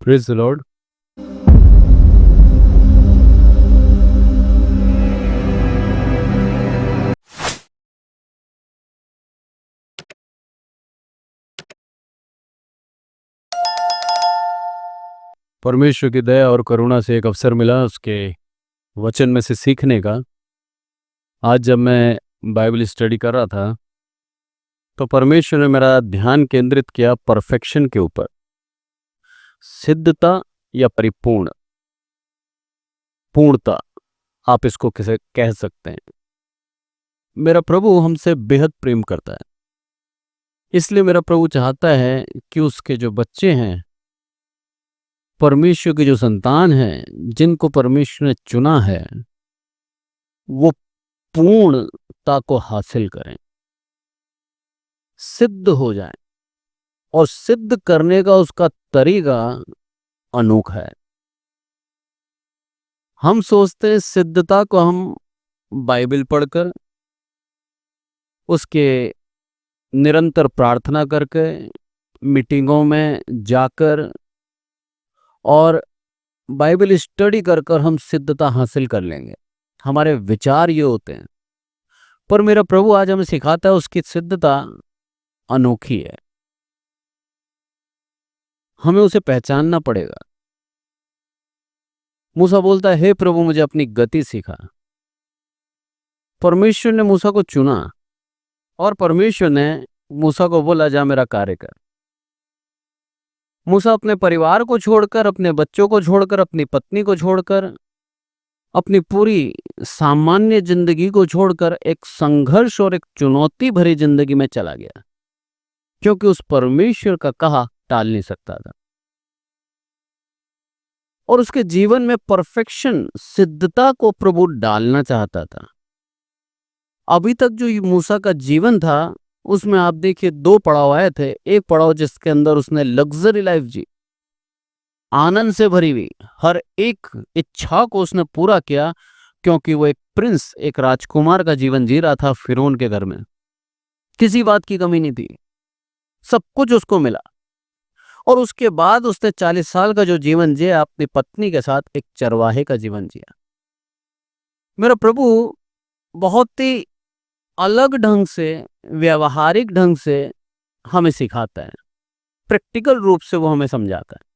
Praise the Lord. परमेश्वर की दया और करुणा से एक अवसर मिला उसके वचन में से सीखने का। आज जब मैं बाइबल स्टडी कर रहा था तो परमेश्वर ने मेरा ध्यान केंद्रित किया परफेक्शन के ऊपर, सिद्धता या परिपूर्ण, पूर्णता आप इसको कैसे कह सकते हैं। मेरा प्रभु हमसे बेहद प्रेम करता है, इसलिए मेरा प्रभु चाहता है कि उसके जो बच्चे हैं, परमेश्वर की जो संतान है, जिनको परमेश्वर ने चुना है, वो पूर्णता को हासिल करें, सिद्ध हो जाए। और सिद्ध करने का उसका तरीका अनोखा है। हम सोचते हैं सिद्धता को हम बाइबल पढ़कर, उसके निरंतर प्रार्थना करके, मीटिंगों में जाकर और बाइबल स्टडी कर कर हम सिद्धता हासिल कर लेंगे। हमारे विचार ये होते हैं, पर मेरा प्रभु आज हमें सिखाता है उसकी सिद्धता अनोखी है। हमें उसे पहचानना पड़ेगा। मूसा बोलता है, हे प्रभु मुझे अपनी गति सिखा। परमेश्वर ने मूसा को चुना और परमेश्वर ने मूसा को बोला, जा मेरा कार्य कर। मूसा अपने परिवार को छोड़कर, अपने बच्चों को छोड़कर, अपनी पत्नी को छोड़कर, अपनी पूरी सामान्य जिंदगी को छोड़कर एक संघर्ष और एक चुनौती भरी जिंदगी में चला गया, क्योंकि उस परमेश्वर का कहा टाल नहीं सकता था। और उसके जीवन में परफेक्शन, सिद्धता को प्रभु डालना चाहता था। अभी तक जो ये मूसा का जीवन था, उसमें आप देखिए दो पड़ाव आए थे। एक पड़ाव जिसके अंदर उसने लग्जरी लाइफ जी, आनंद से भरी हुई हर एक इच्छा को उसने पूरा किया, क्योंकि वो एक प्रिंस, एक राजकुमार का जीवन जी रहा था फिरौन के घर में। किसी बात की कमी नहीं थी, सब कुछ उसको मिला। और उसके बाद उसने 40 साल का जो जीवन जिया, अपनी पत्नी के साथ एक चरवाहे का जीवन जिया। मेरा प्रभु बहुत ही अलग ढंग से, व्यवहारिक ढंग से हमें सिखाता है। प्रैक्टिकल रूप से वो हमें समझाता है।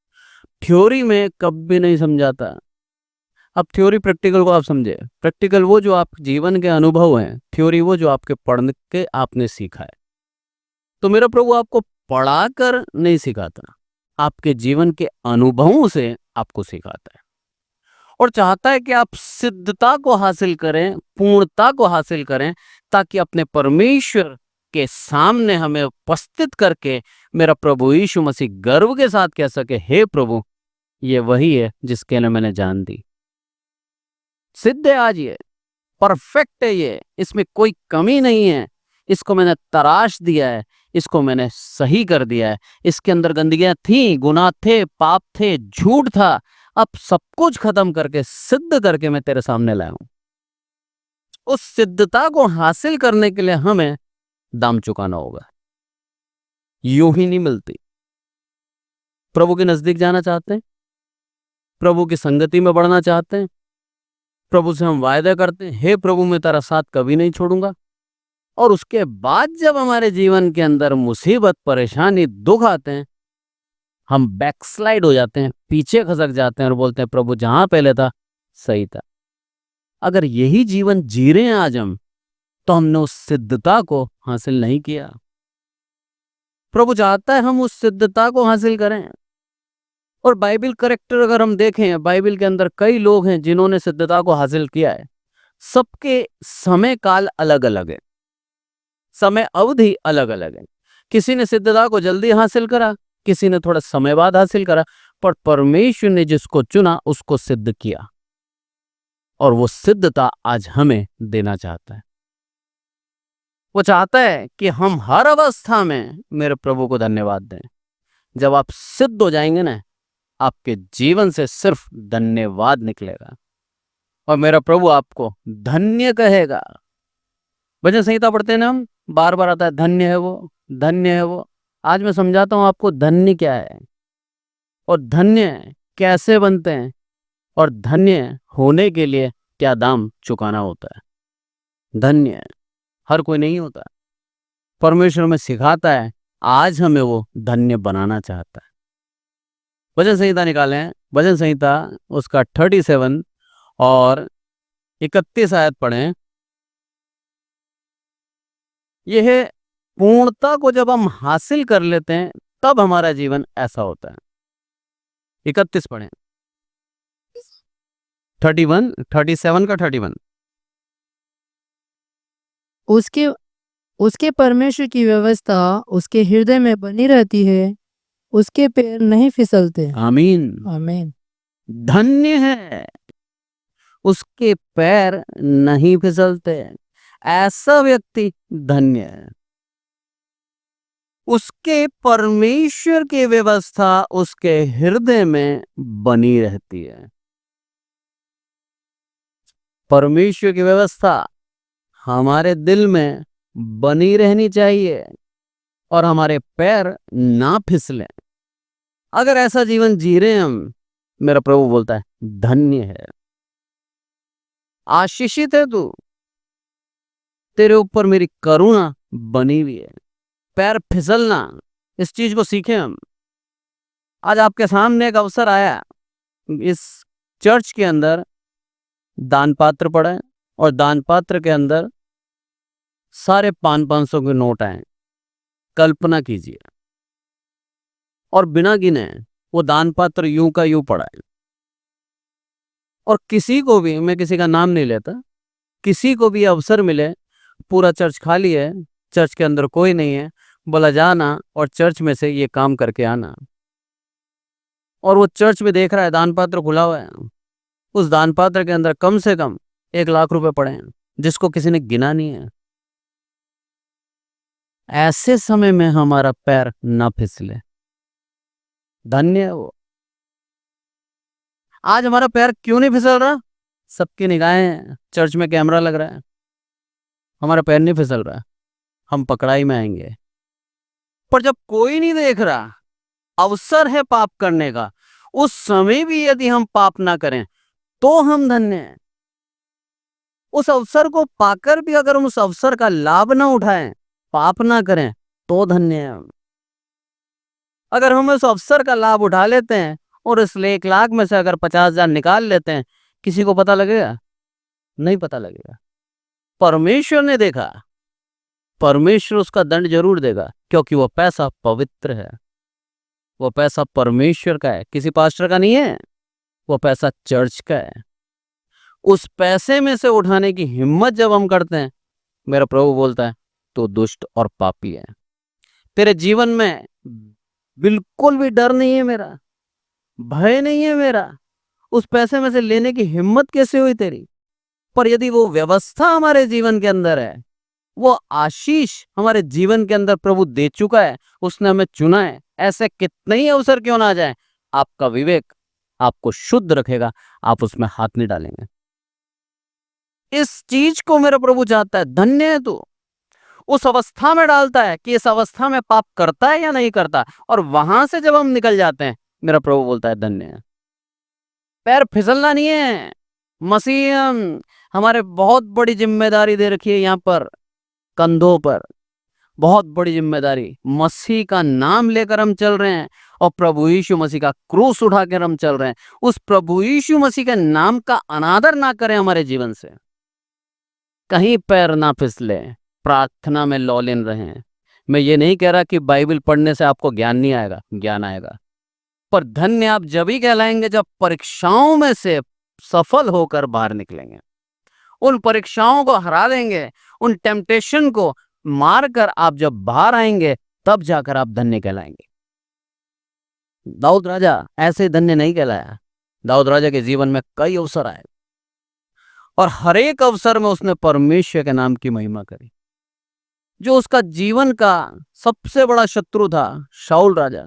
थ्योरी में कभी नहीं समझाता। अब थ्योरी प्रैक्टिकल को आप समझे। प्रैक्टिकल वो जो आप जीवन के अनुभव हैं, थ्योरी वो जो आपके पढ़ के आपने सीखा है। तो मेरा प्रभु आपको पढ़ाकर नहीं सिखाता, आपके जीवन के अनुभवों से आपको सिखाता है और चाहता है कि आप सिद्धता को हासिल करें, पूर्णता को हासिल करें, ताकि अपने परमेश्वर के सामने हमें उपस्थित करके मेरा प्रभु यीशु मसीह गर्व के साथ कह सके, हे प्रभु ये वही है जिसके लिए मैंने जान दी। सिद्ध है आज, ये परफेक्ट है, ये इसमें कोई कमी नहीं है। इसको मैंने तराश दिया है, इसको मैंने सही कर दिया है। इसके अंदर गंदगियां थी, गुनाह थे, पाप थे, झूठ था, अब सब कुछ खत्म करके सिद्ध करके मैं तेरे सामने लाया हूं। उस सिद्धता को हासिल करने के लिए हमें दाम चुकाना होगा। यूं ही नहीं मिलती। प्रभु के नजदीक जाना चाहते हैं, प्रभु की संगति में बढ़ना चाहते हैं, प्रभु से हम वायदा करते हैं, हे प्रभु मैं तेरा साथ कभी नहीं छोड़ूंगा। और उसके बाद जब हमारे जीवन के अंदर मुसीबत, परेशानी, दुख आते हैं, हम बैकस्लाइड हो जाते हैं, पीछे खसक जाते हैं और बोलते हैं प्रभु जहां पहले था सही था। अगर यही जीवन जी रहे हैं आज हम, तो हमने उस सिद्धता को हासिल नहीं किया। प्रभु चाहता है हम उस सिद्धता को हासिल करें। और बाइबल करेक्टर अगर हम देखें, बाइबल के अंदर कई लोग हैं जिन्होंने सिद्धता को हासिल किया है। सबके समय काल अलग अलग है, समय अवधि अलग अलग है। किसी ने सिद्धता को जल्दी हासिल करा, किसी ने थोड़ा समय बाद हासिल करा, पर परमेश्वर ने जिसको चुना उसको सिद्ध किया और वो सिद्धता आज हमें देना चाहता है। वो चाहता है कि हम हर अवस्था में मेरे प्रभु को धन्यवाद दें। जब आप सिद्ध हो जाएंगे ना, आपके जीवन से सिर्फ धन्यवाद निकलेगा और मेरा प्रभु आपको धन्य कहेगा। भजन संहिता पढ़ते हैं ना हम, बार बार आता है धन्य है वो, धन्य है वो। आज मैं समझाता हूं आपको धन्य क्या है। और धन्य कैसे बनते हैं और धन्य होने के लिए क्या दाम चुकाना होता है। धन्य हर कोई नहीं होता, परमेश्वर में सिखाता है, आज हमें वो धन्य बनाना चाहता है। भजन संहिता निकालें, भजन संहिता उसका 37 और 31 आयत पढ़ें। यह पूर्णता को जब हम हासिल कर लेते हैं तब हमारा जीवन ऐसा होता है। 31 पढ़ें, 31, 37 का 31। उसके उसके परमेश्वर की व्यवस्था उसके हृदय में बनी रहती है, उसके पैर नहीं फिसलते। आमीन। आमीन। धन्य है, उसके पैर नहीं फिसलते। ऐसा व्यक्ति धन्य है। उसके परमेश्वर की व्यवस्था उसके हृदय में बनी रहती है। परमेश्वर की व्यवस्था हमारे दिल में बनी रहनी चाहिए और हमारे पैर ना फिसलें। अगर ऐसा जीवन जी रहे हैं हम, मेरा प्रभु बोलता है धन्य है, आशीषित है तू, तेरे ऊपर मेरी करुणा बनी हुई है। पैर फिसलना, इस चीज को सीखें हम। आज आपके सामने एक अवसर आया, इस चर्च के अंदर दान पात्र पड़े और दान पात्र के अंदर सारे 500 के नोट आए। कल्पना कीजिए, और बिना गिने वो दान पात्र यूं का यूं पड़ा है। और किसी को भी, मैं किसी का नाम नहीं लेता, किसी को भी अवसर मिले, पूरा चर्च खाली है, चर्च के अंदर कोई नहीं है, बोला जाना और चर्च में से ये काम करके आना। और वो चर्च में देख रहा है दान पात्र खुला हुआ है, उस दान पात्र के अंदर कम से कम 1 लाख रुपए पड़े हैं, जिसको किसी ने गिना नहीं है। ऐसे समय में हमारा पैर ना फिसले, धन्य है वो। आज हमारा पैर क्यों नहीं फिसल रहा? सबकी निगाहें, चर्च में कैमरा लग रहा है, हमारा पैर नहीं फिसल रहा, हम पकड़ाई में आएंगे। पर जब कोई नहीं देख रहा, अवसर है पाप करने का, उस समय भी यदि हम पाप ना करें तो हम धन्य हैं। उस अवसर को पाकर भी अगर हम उस अवसर का लाभ ना उठाएं, पाप ना करें, तो धन्य हैं हम। अगर हम उस अवसर का लाभ उठा लेते हैं और इस 1 लाख में से अगर 50,000 निकाल लेते हैं, किसी को पता लगेगा? नहीं पता लगेगा। परमेश्वर ने देखा, परमेश्वर उसका दंड जरूर देगा, क्योंकि वो पैसा पवित्र है, वो पैसा परमेश्वर का है, किसी पास्टर का नहीं है, वो पैसा चर्च का है। उस पैसे में से उठाने की हिम्मत जब हम करते हैं, मेरा प्रभु बोलता है तो दुष्ट और पापी है। तेरे जीवन में बिल्कुल भी डर नहीं है मेरा, भय नहीं है मेरा, उस पैसे में से लेने की हिम्मत कैसे हुई तेरी? पर यदि वो व्यवस्था हमारे जीवन के अंदर है, वो आशीष हमारे जीवन के अंदर प्रभु दे चुका है, उसने हमें चुना है, ऐसे कितने ही अवसर क्यों ना आ जाए, आपका विवेक आपको शुद्ध रखेगा, आप उसमें हाथ नहीं डालेंगे। इस चीज को मेरा प्रभु चाहता है, धन्य है तू। उस अवस्था में डालता है कि इस अवस्था में पाप करता है या नहीं करता, और वहां से जब हम निकल जाते हैं, मेरा प्रभु बोलता है धन्य है। पैर फिसलना नहीं है। मसीह हमारे बहुत बड़ी जिम्मेदारी दे रखी है, यहाँ पर कंधों पर बहुत बड़ी जिम्मेदारी। मसीह का नाम लेकर हम चल रहे हैं और प्रभु यीशु मसीह का क्रूस उठाकर हम चल रहे हैं। उस प्रभु यीशु मसीह के नाम का अनादर ना करें हमारे जीवन से, कहीं पैर ना फिसले, प्रार्थना में लौलीन रहें। मैं ये नहीं कह रहा कि बाइबल पढ़ने से आपको ज्ञान नहीं आएगा, ज्ञान आएगा, पर धन्य आप जब ही कहलाएंगे जब परीक्षाओं में से सफल होकर बाहर निकलेंगे, उन परीक्षाओं को हरा देंगे, उन टेम्पटेशन को मारकर आप जब बाहर आएंगे, तब जाकर आप धन्य कहलाएंगे। दाऊद राजा ऐसे धन्य नहीं कहलाया। दाऊद राजा के जीवन में कई अवसर आए और हर एक अवसर में उसने परमेश्वर के नाम की महिमा करी। जो उसका जीवन का सबसे बड़ा शत्रु था, शाऊल राजा,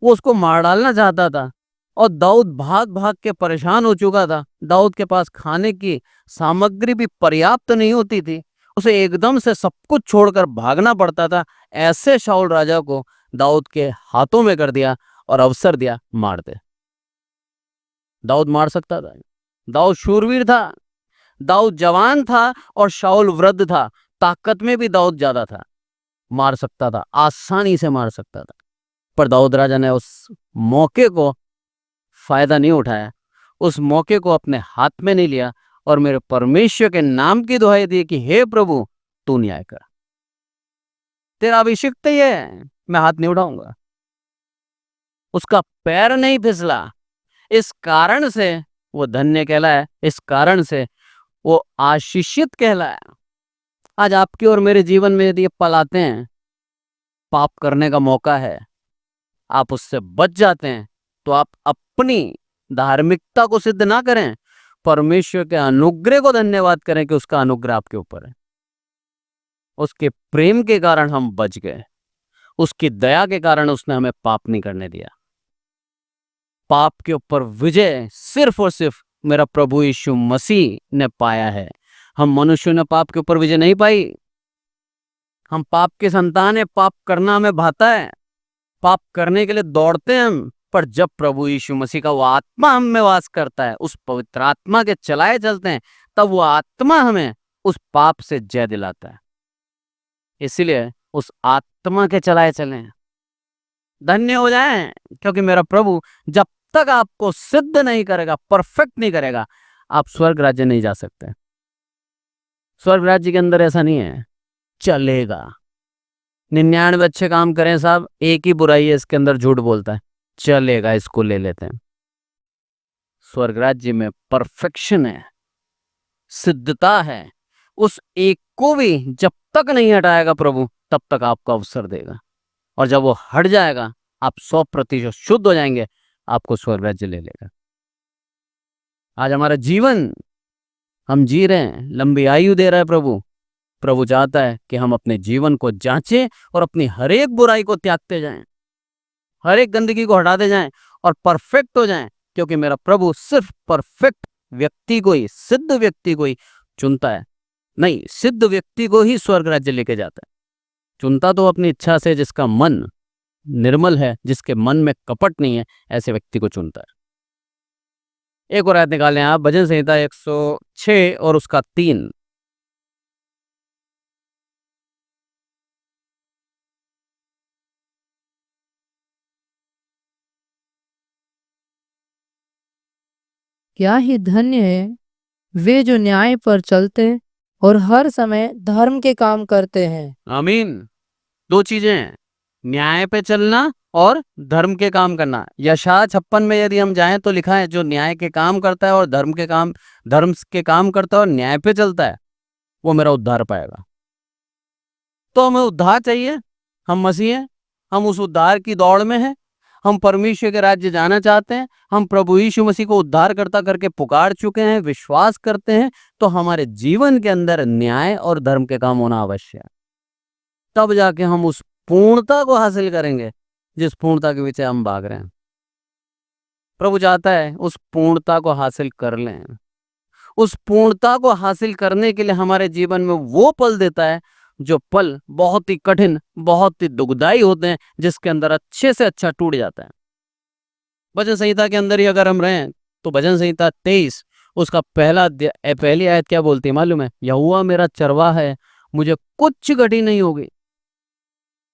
वो उसको मार डालना चाहता था और दाऊद भाग भाग के परेशान हो चुका था। दाऊद के पास खाने की सामग्री भी पर्याप्त नहीं होती थी, उसे एकदम से सब कुछ छोड़कर भागना पड़ता था। ऐसे शाऊल राजा को दाऊद के हाथों में कर दिया और अवसर दिया, मार दे। दाऊद मार सकता था। दाऊद शूरवीर था, दाऊद जवान था और शाऊल वृद्ध था। ताकत में भी दाऊद ज्यादा था, मार सकता था, आसानी से मार सकता था। पर दाऊद राजा ने उस मौके को फायदा नहीं उठाया, उस मौके को अपने हाथ में नहीं लिया और मेरे परमेश्वर के नाम की दुहाई दी कि हे प्रभु तू न्याय कर, तेरा अभिषिक्त ही है, मैं हाथ नहीं उठाऊंगा। उसका पैर नहीं फिसला, इस कारण से वो धन्य कहलाया, इस कारण से वो आशीषित कहलाया। आज आपके और मेरे जीवन में यदि ये पल आते हैं, पाप करने का मौका है, आप उससे बच जाते हैं, तो आप अपनी धार्मिकता को सिद्ध ना करें, परमेश्वर के अनुग्रह को धन्यवाद करें कि उसका अनुग्रह आपके ऊपर है। उसके प्रेम के कारण हम बच गए, उसकी दया के कारण उसने हमें पाप नहीं करने दिया। पाप के ऊपर विजय सिर्फ और सिर्फ मेरा प्रभु यीशु मसीह ने पाया है। हम मनुष्यों ने पाप के ऊपर विजय नहीं पाई। हम पाप के संतान है, पाप करना हमें भाता है, पाप करने के लिए दौड़ते हैं हम। पर जब प्रभु यीशु मसीह का वो आत्मा हम में वास करता है, उस पवित्र आत्मा के चलाए चलते हैं, तब वो आत्मा हमें उस पाप से जय दिलाता है। इसलिए उस आत्मा के चलाए चलें, धन्य हो जाएं, क्योंकि मेरा प्रभु जब तक आपको सिद्ध नहीं करेगा, परफेक्ट नहीं करेगा, आप स्वर्ग राज्य नहीं जा सकते। स्वर्ग राज्य के अंदर ऐसा नहीं है चलेगा। 99 अच्छे काम करें साहब, एक ही बुराई है इसके अंदर, झूठ बोलता है, चलेगा, इसको ले लेते हैं। स्वर्ग राज्य में परफेक्शन है, सिद्धता है। उस एक को भी जब तक नहीं हटाएगा प्रभु, तब तक आपको अवसर देगा, और जब वो हट जाएगा आप 100% शुद्ध हो जाएंगे, आपको स्वर्ग राज्य ले लेगा। आज हमारा जीवन हम जी रहे हैं, लंबी आयु दे रहा है प्रभु। प्रभु चाहता है कि हम अपने जीवन को जांचें और अपनी हर एक बुराई को त्यागते जाएं, हर एक गंदगी को हटाते जाएं और परफेक्ट हो जाएं, क्योंकि मेरा प्रभु सिर्फ परफेक्ट व्यक्ति को ही, सिद्ध व्यक्ति को ही चुनता है। नहीं, सिद्ध व्यक्ति को ही स्वर्ग राज्य लेके जाता है। चुनता तो अपनी इच्छा से, जिसका मन निर्मल है, जिसके मन में कपट नहीं है, ऐसे व्यक्ति को चुनता है। एक और आयत निकालें आप, भजन संहिता 106 और उसका 3। क्या ही धन्य है वे जो न्याय पर चलते और हर समय धर्म के काम करते हैं। आमीन। दो चीजें हैं, न्याय पे चलना और धर्म के काम करना। यशायाह 56 में यदि हम जाएं तो लिखा है, जो न्याय के काम करता है और धर्म के काम करता है और न्याय पे चलता है, वो मेरा उद्धार पाएगा। तो हमें उद्धार चाहिए, हम मसीह हैं, हम उस उद्धार की दौड़ में हैं, हम परमेश्वर के राज्य जाना चाहते हैं, हम प्रभु यीशु मसीह को उद्धार करता करके पुकार चुके हैं, विश्वास करते हैं, तो हमारे जीवन के अंदर न्याय और धर्म के काम होना आवश्यक है। तब जाके हम उस पूर्णता को हासिल करेंगे जिस पूर्णता के पीछे हम भाग रहे हैं। प्रभु चाहता है उस पूर्णता को हासिल कर लें। उस पूर्णता को हासिल करने के लिए हमारे जीवन में वो पल देता है, जो पल बहुत ही कठिन, बहुत ही दुखदाई होते हैं, जिसके अंदर अच्छे से अच्छा टूट जाता है। भजन संहिता के अंदर ही अगर हम रहें तो भजन संहिता 23 उसका पहली आयत क्या बोलती है मालूम है? यहोवा मेरा चरवाहा है, मुझे कुछ घटी नहीं होगी।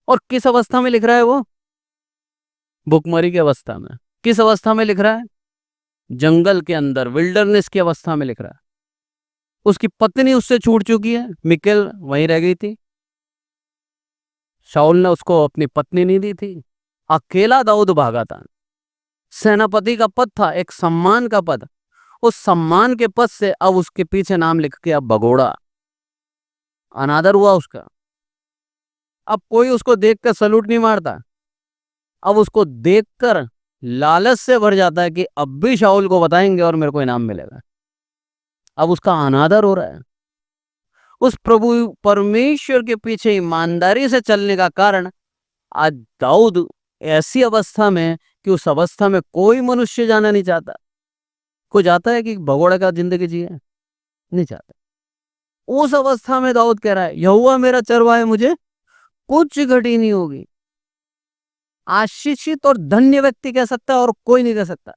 और किस अवस्था में लिख रहा है वो? भुखमरी की अवस्था में। किस अवस्था में लिख रहा है? जंगल के अंदर, विल्डरनेस की अवस्था में लिख रहा है। उसकी पत्नी उससे छूट चुकी है, मिकेल वहीं रह गई थी, शाऊल ने उसको अपनी पत्नी नहीं दी थी, अकेला दाऊद भागा था। सेनापति का पद था, एक सम्मान का पद, उस सम्मान के पद से अब उसके पीछे नाम लिख के अब भगोड़ा, अनादर हुआ उसका। अब कोई उसको देखकर सलूट नहीं मारता, अब उसको देखकर लालच से भर जाता है कि अब भी शाऊल को बताएंगे और मेरे को इनाम मिलेगा। अब उसका अनादर हो रहा है। उस प्रभु परमेश्वर के पीछे ईमानदारी से चलने का कारण आज दाऊद ऐसी अवस्था में कि उस अवस्था में कोई मनुष्य जाना नहीं चाहता। कोई जाता है कि भगोड़े का जिंदगी जिए? नहीं चाहता। उस अवस्था में दाऊद कह रहा है, यहोवा मेरा चरवाहा है, मुझे कुछ घटी नहीं होगी। आशीषित और धन्य व्यक्ति कह सकता है और कोई नहीं कह सकता।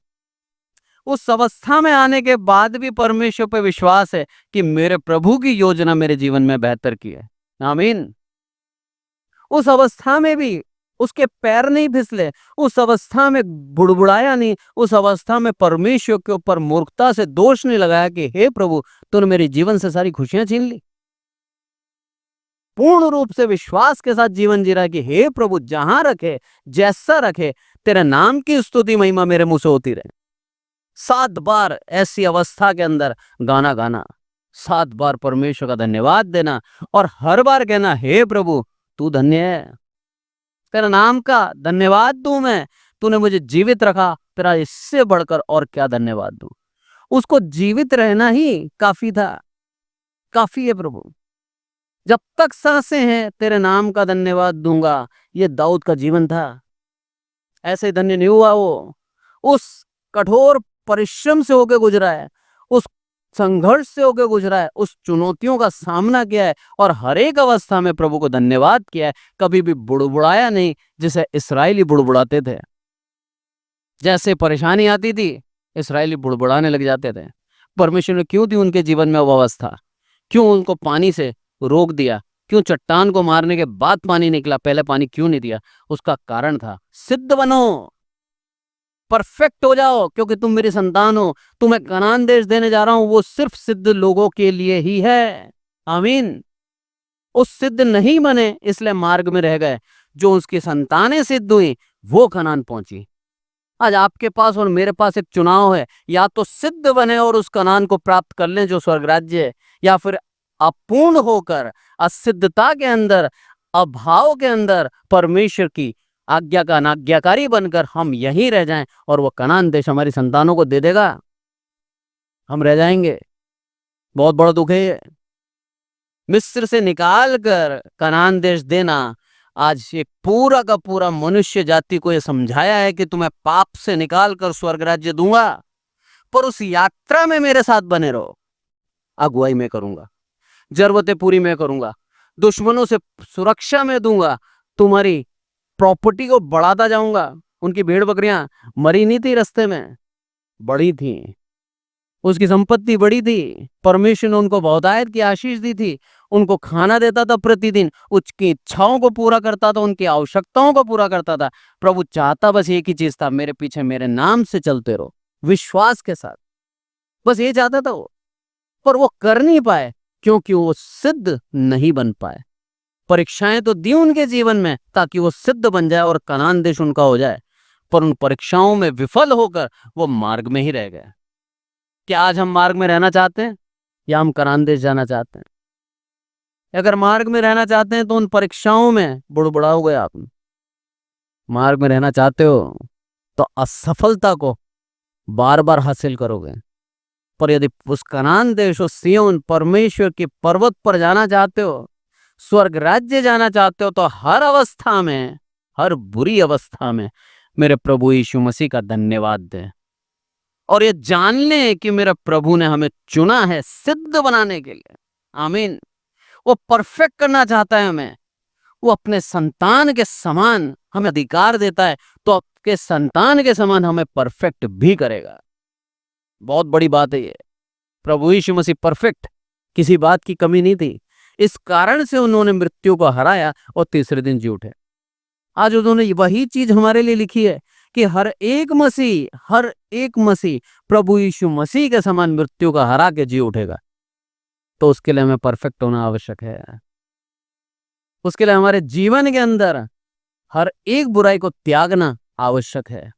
उस अवस्था में आने के बाद भी परमेश्वर पे विश्वास है कि मेरे प्रभु की योजना मेरे जीवन में बेहतर की है। आमीन। उस अवस्था में भी उसके पैर नहीं फिसले, उस अवस्था में बुड़बुड़ाया नहीं, उस अवस्था में परमेश्वर के ऊपर मूर्खता से दोष नहीं लगाया कि हे प्रभु तूने मेरे जीवन से सारी खुशियां छीन ली। पूर्ण रूप से विश्वास के साथ जीवन जी रहा है कि हे प्रभु जहां रखे, जैसा रखे, तेरे नाम की स्तुति महिमा मेरे मुंह से होती रहे। 7 बार ऐसी अवस्था के अंदर गाना गाना, 7 बार परमेश्वर का धन्यवाद देना और हर बार कहना हे प्रभु तू धन्य है, तेरा नाम का धन्यवाद दूं मैं, तूने मुझे जीवित रखा, तेरा इससे बढ़कर और क्या धन्यवाद दूं। उसको जीवित रहना ही काफी था, काफी है प्रभु। जब तक सांसें हैं तेरे नाम का धन्यवाद दूंगा, ये दाऊद का जीवन था। ऐसे धन्य नहीं हुआ वो, उस कठोर परिश्रम से होकर गुजरा है, उस संघर्ष से होकर गुजरा है, उस चुनौतियों का सामना किया है और हर एक अवस्था में प्रभु को धन्यवाद किया है। कभी भी बुड़बुड़ाया नहीं जिसे इस्राएली बुड़बुड़ाते थे। जैसे परेशानी आती थी इस्राएली बुड़बुड़ाने लग जाते थे। परमेश्वर ने क्यों दी उनके जीवन में वो अवस्था? क्यों उनको पानी से रोक दिया? क्यों चट्टान को मारने के बाद पानी निकला, पहले पानी क्यों नहीं दिया? उसका कारण था सिद्ध बनो, परफेक्ट हो जाओ, क्योंकि तुम मेरी संतान हो। तुम्हें कनान देश देने जा रहा हूं वो सिर्फ सिद्ध लोगों के लिए ही है। आमीन। उस सिद्ध नहीं बने इसलिए मार्ग में रह गए। जो उसकी संतानें सिद्ध हुई वो कनान पहुंची। आज आपके पास और मेरे पास एक चुनाव है, या तो सिद्ध बने और उस कनान को प्राप्त कर लें जो स्वर्ग राज्य है, या फिर अपूर्ण होकर असिद्धता के अंदर, अभाव के अंदर परमेश्वर की आज्ञा का अनाज्ञाकारी बनकर हम यहीं रह जाएं और वो कनान देश हमारी संतानों को दे देगा, हम रह जाएंगे। बहुत बड़ा दुख है ये। मिस्र से निकाल कर कनान देश देना, आज एक पूरा का पूरा मनुष्य जाति को यह समझाया है कि तुम्हें पाप से निकाल कर स्वर्ग राज्य दूंगा, पर उस यात्रा में मेरे साथ बने रहो। अगुवाई मैं करूंगा, जरूरतें पूरी मैं करूंगा, दुश्मनों से सुरक्षा मैं दूंगा, तुम्हारी प्रॉपर्टी को बढ़ाता जाऊंगा। उनकी भेड़ बकरियां मरी नहीं थी रास्ते में, बड़ी थी, उसकी संपत्ति बड़ी थी। परमेश्वर ने उनको बहुतायत की आशीष दी थी, उनको खाना देता था प्रतिदिन, उसकी इच्छाओं को पूरा करता था, उनकी आवश्यकताओं को पूरा करता था। प्रभु चाहता बस एक ही चीज था, मेरे पीछे मेरे नाम से चलते रहो विश्वास के साथ, बस ये चाहता था वो। पर वो कर नहीं पाए क्योंकि वो सिद्ध नहीं बन पाए। परीक्षाएं तो दी उनके जीवन में ताकि वो सिद्ध बन जाए और कनान देश उनका हो जाए, पर उन परीक्षाओं में विफल होकर वो मार्ग में ही रह गए। क्या आज हम मार्ग में रहना चाहते हैं या हम कनान देश जाना चाहते हैं? अगर मार्ग में रहना चाहते हैं तो उन परीक्षाओं में बुड़बुड़ाओगे आप। मार्ग में रहना चाहते हो तो असफलता को बार बार हासिल करोगे। पर यदि उस कनान देश, उस सिय्योन परमेश्वर के पर्वत पर जाना चाहते हो, स्वर्ग राज्य जाना चाहते हो, तो हर अवस्था में, हर बुरी अवस्था में मेरे प्रभु यीशु मसीह का धन्यवाद दें और ये जान लें कि मेरे प्रभु ने हमें चुना है सिद्ध बनाने के लिए। आमीन। वो परफेक्ट करना चाहता है हमें, वो अपने संतान के समान हमें अधिकार देता है, तो आपके संतान के समान हमें परफेक्ट भी करेगा। बहुत बड़ी बात है ये। प्रभु यीशु मसीह परफेक्ट, किसी बात की कमी नहीं थी। इस कारण से उन्होंने मृत्यु को हराया और तीसरे दिन जी उठे। आज उन्होंने वही चीज हमारे लिए लिखी है कि हर एक मसीह प्रभु यीशु मसीह के समान मृत्यु का हरा के जी उठेगा। तो उसके लिए हमें परफेक्ट होना आवश्यक है। उसके लिए हमारे जीवन के अंदर हर एक बुराई को त्यागना आवश्यक है।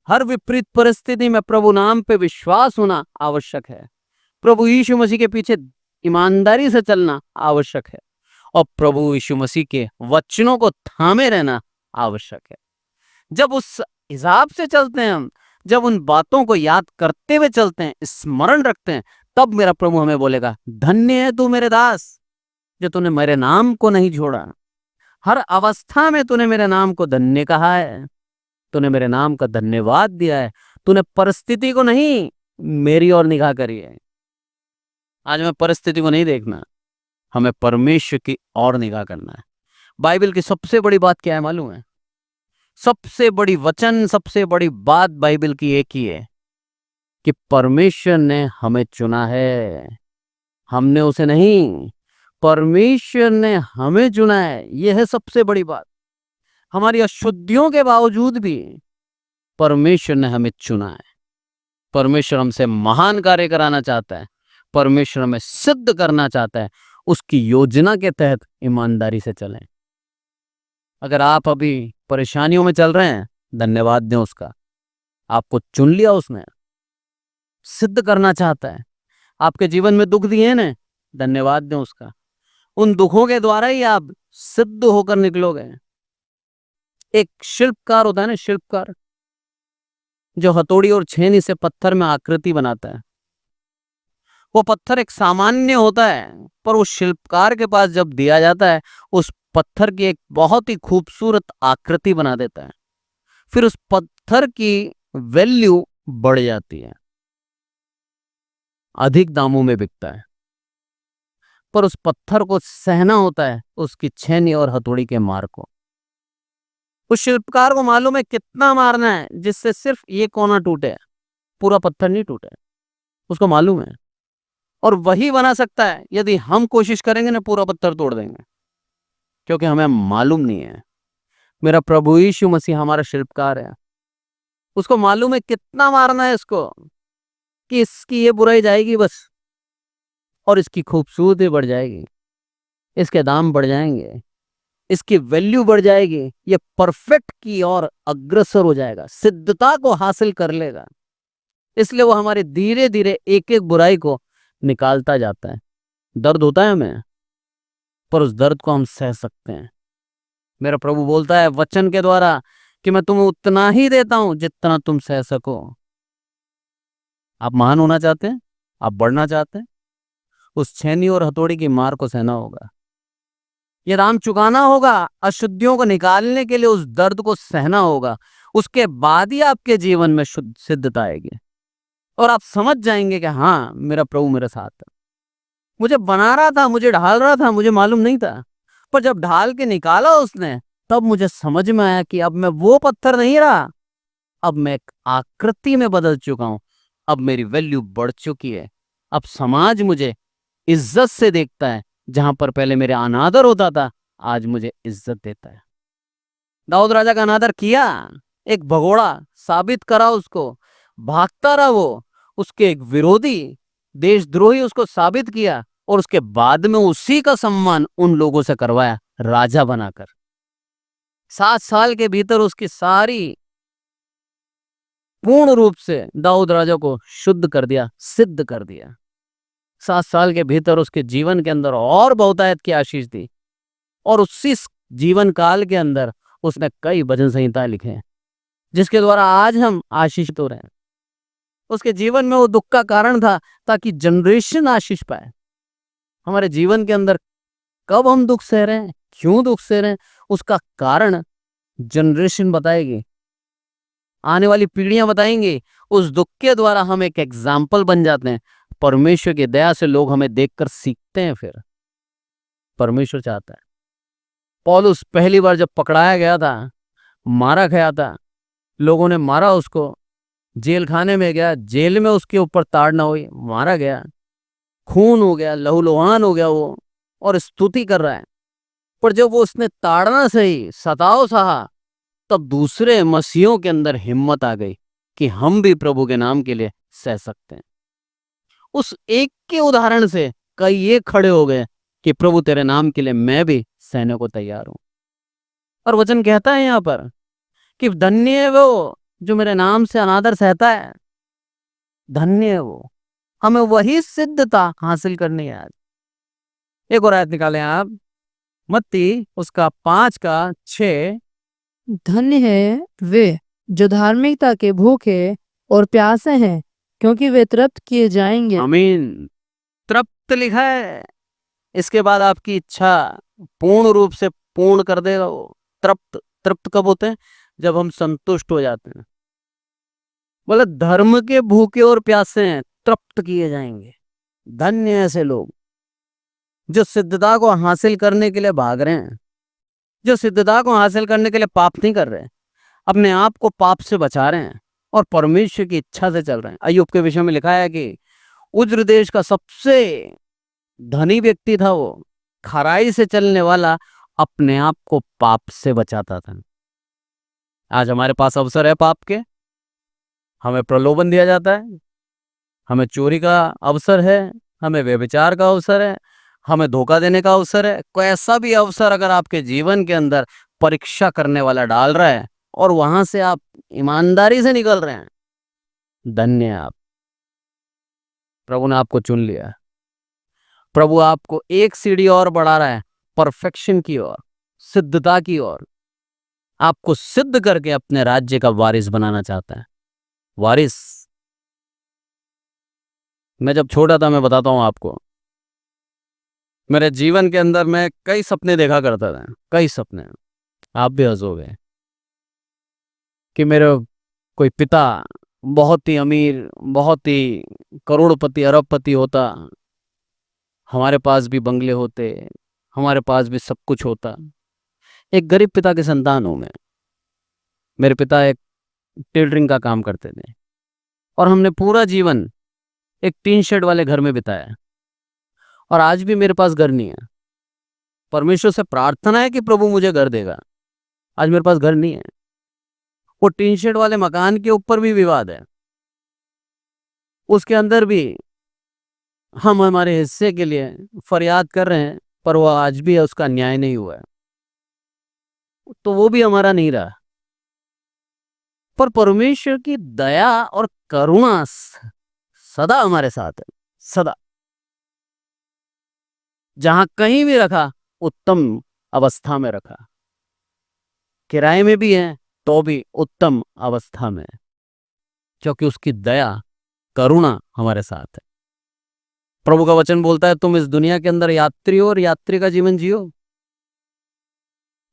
हर विपरीत परिस्थिति में प्रभु नाम पे विश्वास होना आवश्यक है। प्रभु यीशु मसीह के पीछे ईमानदारी से चलना आवश्यक है और प्रभु यीशु मसीह के वचनों को थामे रहना आवश्यक है। जब उस हिसाब से चलते हैं हम, जब उन बातों को याद करते हुए चलते हैं, स्मरण रखते हैं, तब मेरा प्रभु हमें बोलेगा धन्य है तू मेरे दास, जो तूने मेरे नाम को नहीं छोड़ा। हर अवस्था में तूने मेरे नाम को धन्य कहा है, तूने मेरे नाम का धन्यवाद दिया है। तूने परिस्थिति को नहीं, मेरी ओर निगाह करी है। आज हमें परिस्थिति को नहीं देखना, हमें परमेश्वर की ओर निगाह करना है। बाइबल की सबसे बड़ी बात क्या है मालूम है? सबसे बड़ी वचन, सबसे बड़ी बात बाइबल की एक ही है कि परमेश्वर ने हमें चुना है, हमने उसे नहीं। परमेश्वर ने हमें चुना है, यह है सबसे बड़ी बात। हमारी अशुद्धियों के बावजूद भी परमेश्वर ने हमें चुना है। परमेश्वर हमसे महान कार्य कराना चाहता है, परमेश्वर हमें सिद्ध करना चाहता है। उसकी योजना के तहत ईमानदारी से चलें। अगर आप अभी परेशानियों में चल रहे हैं, धन्यवाद दें उसका। आपको चुन लिया उसने, सिद्ध करना चाहता है। आपके जीवन में दुख दिए ना, धन्यवाद दें उसका। उन दुखों के द्वारा ही आप सिद्ध होकर निकलोगे। एक शिल्पकार होता है ना, शिल्पकार, जो हथौड़ी और छेनी से पत्थर में आकृति बनाता है। वो पत्थर एक सामान्य होता है, पर वो शिल्पकार के पास जब दिया जाता है, उस पत्थर की एक बहुत ही खूबसूरत आकृति बना देता है। फिर उस पत्थर की वैल्यू बढ़ जाती है, अधिक दामों में बिकता है। पर उस पत्थर को सहना होता है, उसकी छेनी और हथौड़ी के मार को। उस शिल्पकार को मालूम है कितना मारना है जिससे सिर्फ ये कोना टूटे, पूरा पत्थर नहीं टूटे। उसको मालूम है, और वही बना सकता है। यदि हम कोशिश करेंगे ना, पूरा पत्थर तोड़ देंगे, क्योंकि हमें मालूम नहीं है। मेरा प्रभु यीशु मसीह हमारा शिल्पकार है। उसको मालूम है कितना मारना है इसको, कि इसकी ये बुराई जाएगी बस, और इसकी खूबसूरती बढ़ जाएगी, इसके दाम बढ़ जाएंगे, इसकी वैल्यू बढ़ जाएगी। ये परफेक्ट की ओर अग्रसर हो जाएगा, सिद्धता को हासिल कर लेगा। इसलिए वो हमारे धीरे धीरे एक एक बुराई को निकालता जाता है। दर्द होता है हमें, पर उस दर्द को हम सह सकते हैं। मेरा प्रभु बोलता है वचन के द्वारा कि मैं तुम्हें उतना ही देता हूं जितना तुम सह सको। आप महान होना चाहते हैं, आप बढ़ना चाहते हैं, उस छेनी और हथौड़ी की मार को सहना होगा। ये दाम चुकाना होगा, अशुद्धियों को निकालने के लिए उस दर्द को सहना होगा। उसके बाद ही आपके जीवन में शुद्ध सिद्धता आएगी, और आप समझ जाएंगे कि हाँ, मेरा प्रभु मेरे साथ है। मुझे बना रहा था, मुझे ढाल रहा था, मुझे मालूम नहीं था, पर जब ढाल के निकाला उसने, तब मुझे समझ में आया कि अब मैं वो पत्थर नहीं रहा, अब मैं एक आकृति में बदल चुका हूं। अब मेरी वैल्यू बढ़ चुकी है। अब समाज मुझे इज्जत से देखता है। जहां पर पहले मेरे अनादर होता था, आज मुझे इज्जत देता है। दाऊद राजा का अनादर किया, एक भगोड़ा साबित करा उसको, भागता रहा वो, उसके एक विरोधी देशद्रोही उसको साबित किया, और उसके बाद में उसी का सम्मान उन लोगों से करवाया, राजा बनाकर। 7 साल के भीतर उसकी सारी पूर्ण रूप से दाऊद राजा को शुद्ध कर दिया, सिद्ध कर दिया। 7 साल के भीतर उसके जीवन के अंदर और बहुतायत की आशीष दी, और उसी जीवन काल के अंदर उसने कई भजन संहिताएं लिखे हैं, जिसके द्वारा आज हम आशीषित हो रहे हैं। उसके जीवन में वो दुख का कारण था, ताकि जनरेशन आशीष पाए। हमारे जीवन के अंदर कब हम दुख सह रहे हैं, क्यों दुख सह रहे हैं, उसका कारण जनरेशन बताएगी, आने वाली पीढ़ियां बताएंगी। उस दुख के द्वारा हम एक एग्जाम्पल बन जाते हैं। परमेश्वर की दया से लोग हमें देखकर सीखते हैं। फिर परमेश्वर चाहता है, पौलुस पहली बार जब पकड़ाया गया था, मारा गया था, लोगों ने मारा उसको, जेल खाने में गया, जेल में उसके ऊपर ताड़ना हुई, मारा गया, खून हो गया, लहूलुहान हो गया वो, और स्तुति कर रहा है। पर जब वो उसने ताड़ना सही, सताव सहा, तब दूसरे मसीहों के अंदर हिम्मत आ गई कि हम भी प्रभु के नाम के लिए सह सकते हैं। उस एक के उदाहरण से कई ये खड़े हो गए कि प्रभु तेरे नाम के लिए मैं भी सहने को तैयार हूं। और वचन कहता है यहां पर कि धन्य है वो जो मेरे नाम से अनादर सहता है। धन्य है वो। हमें वही सिद्धता हासिल करनी है आज। एक और आयत निकालें आप, मत्ती उसका 5:6। धन्य है वे जो धार्मिकता के भूखे और प्यासे हैं, क्योंकि वे तृप्त किए जाएंगे। आमीन। तृप्त लिखा है, इसके बाद आपकी इच्छा पूर्ण रूप से पूर्ण कर देगा वो। तृप्त, तृप्त कब होते हैं? जब हम संतुष्ट हो जाते हैं। बोले धर्म के भूखे और प्यासे हैं, तृप्त किए जाएंगे। धन्य ऐसे लोग जो सिद्धता को हासिल करने के लिए भाग रहे हैं, जो सिद्धता को हासिल करने के लिए पाप नहीं कर रहे, अपने आप को पाप से बचा रहे हैं और परमेश्वर की इच्छा से चल रहे हैं। अय्यूब के विषय में लिखा है कि उज्र देश का सबसे धनी व्यक्ति था वो, खराई से चलने वाला, अपने आप को पाप से बचाता था। आज हमारे पास अवसर है पाप के, हमें प्रलोभन दिया जाता है, हमें चोरी का अवसर है, हमें व्यभिचार का अवसर है, हमें धोखा देने का अवसर है। कोई ऐसा भी अवसर अगर आपके जीवन के अंदर परीक्षा करने वाला डाल रहा है और वहां से आप ईमानदारी से निकल रहे हैं, धन्य है आप। प्रभु ने आपको चुन लिया है। प्रभु आपको एक सीढ़ी और बढ़ा रहा है, परफेक्शन की ओर, सिद्धता की ओर। आपको सिद्ध करके अपने राज्य का वारिस बनाना चाहता है। वारिस। मैं जब छोटा था, मैं बताता हूं आपको, मेरे जीवन के अंदर मैं कई सपने देखा करता था, कई सपने। आप भी हंसोगे कि मेरे कोई पिता बहुत ही अमीर, बहुत ही करोड़पति, अरबपति होता, हमारे पास भी बंगले होते, हमारे पास भी सब कुछ होता। एक गरीब पिता के संतान हूं मैं। मेरे पिता एक टेलरिंग का काम करते थे और हमने पूरा जीवन एक टीन शेड वाले घर में बिताया। और आज भी मेरे पास घर नहीं है। परमेश्वर से प्रार्थना है कि प्रभु मुझे घर देगा। आज मेरे पास घर नहीं है। वो टीन शेड वाले मकान के ऊपर भी विवाद है, उसके अंदर भी हम हमारे हिस्से के लिए फरियाद कर रहे हैं, पर वो आज भी उसका न्याय नहीं हुआ है, तो वो भी हमारा नहीं रहा। पर परमेश्वर की दया और करुणा सदा हमारे साथ है, सदा। जहां कहीं भी रखा, उत्तम अवस्था में रखा। किराए में भी है तो भी उत्तम अवस्था में है, क्योंकि उसकी दया करुणा हमारे साथ है। प्रभु का वचन बोलता है, तुम इस दुनिया के अंदर यात्री हो और यात्री का जीवन जियो।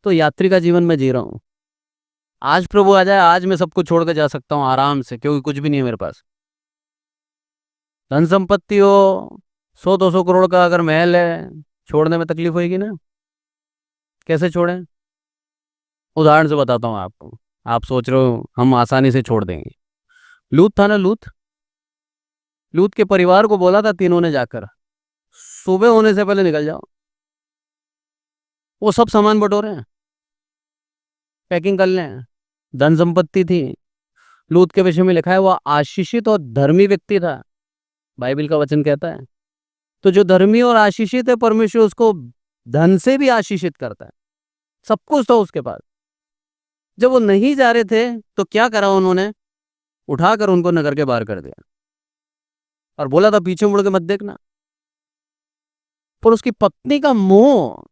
तो यात्री का जीवन मैं जी रहा हूं। आज प्रभु आ जाए, आज मैं सब कुछ छोड़ के जा सकता हूं आराम से, क्योंकि कुछ भी नहीं है मेरे पास। धन संपत्ति हो, 100-200 करोड़ का अगर महल है, छोड़ने में तकलीफ होगी ना। कैसे छोड़ें? उदाहरण से बताता हूं आपको। आप सोच रहे हो हम आसानी से छोड़ देंगे। लूत था ना, लूत। लूत के परिवार को बोला था तीनों ने जाकर, सुबह होने से पहले निकल जाओ। वो सब सामान बटोरे हैं, पैकिंग कर लें। धन संपत्ति थी। लूत के विषय में लिखा है वह आशीषित और धर्मी व्यक्ति था, बाइबल का वचन कहता है। तो जो धर्मी और आशीषित है, परमेश्वर उसको धन से भी आशीषित करता है। सब कुछ था उसके पास। जब वो नहीं जा रहे थे तो क्या करा उन्होंने? उठाकर उनको नगर के बाहर कर दिया और बोला था पीछे मुड़ के मत देखना। पर उसकी पत्नी का मोह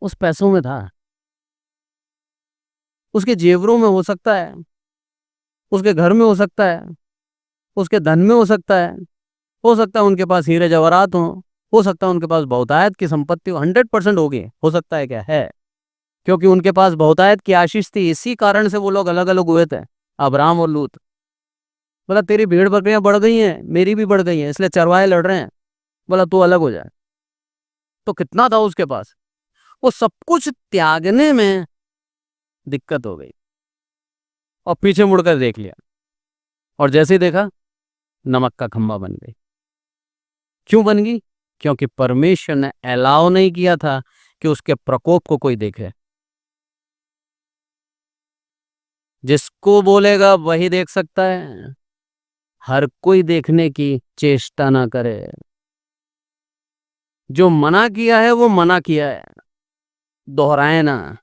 उस पैसों में था, उसके जेवरों में हो सकता है, उसके घर में हो सकता है, उसके धन में हो सकता है। हो सकता है उनके पास हीरे जवाहरात हो सकता है उनके पास बहुतायत की संपत्ति हो। 100% होगी, हो सकता है, क्या है, क्योंकि उनके पास बहुतायत की आशीष थी। इसी कारण से वो लोग अलग अलग हुए थे, अब्राम और लूत। बोला तेरी भेड़ बकरियां बढ़ गई हैं, मेरी भी बढ़ गई हैं, इसलिए चरवाहे लड़ रहे हैं। बोला तू अलग हो जाए। तो कितना था उसके पास? वो सब कुछ त्यागने में दिक्कत हो गई और पीछे मुड़कर देख लिया, और जैसे ही देखा, नमक का खंभा बन गई। क्यों बन गई? क्योंकि परमेश्वर ने अलाउ नहीं किया था कि उसके प्रकोप को कोई देखे। जिसको बोलेगा वही देख सकता है, हर कोई देखने की चेष्टा ना करे। जो मना किया है वो मना किया है, दोहराए ना।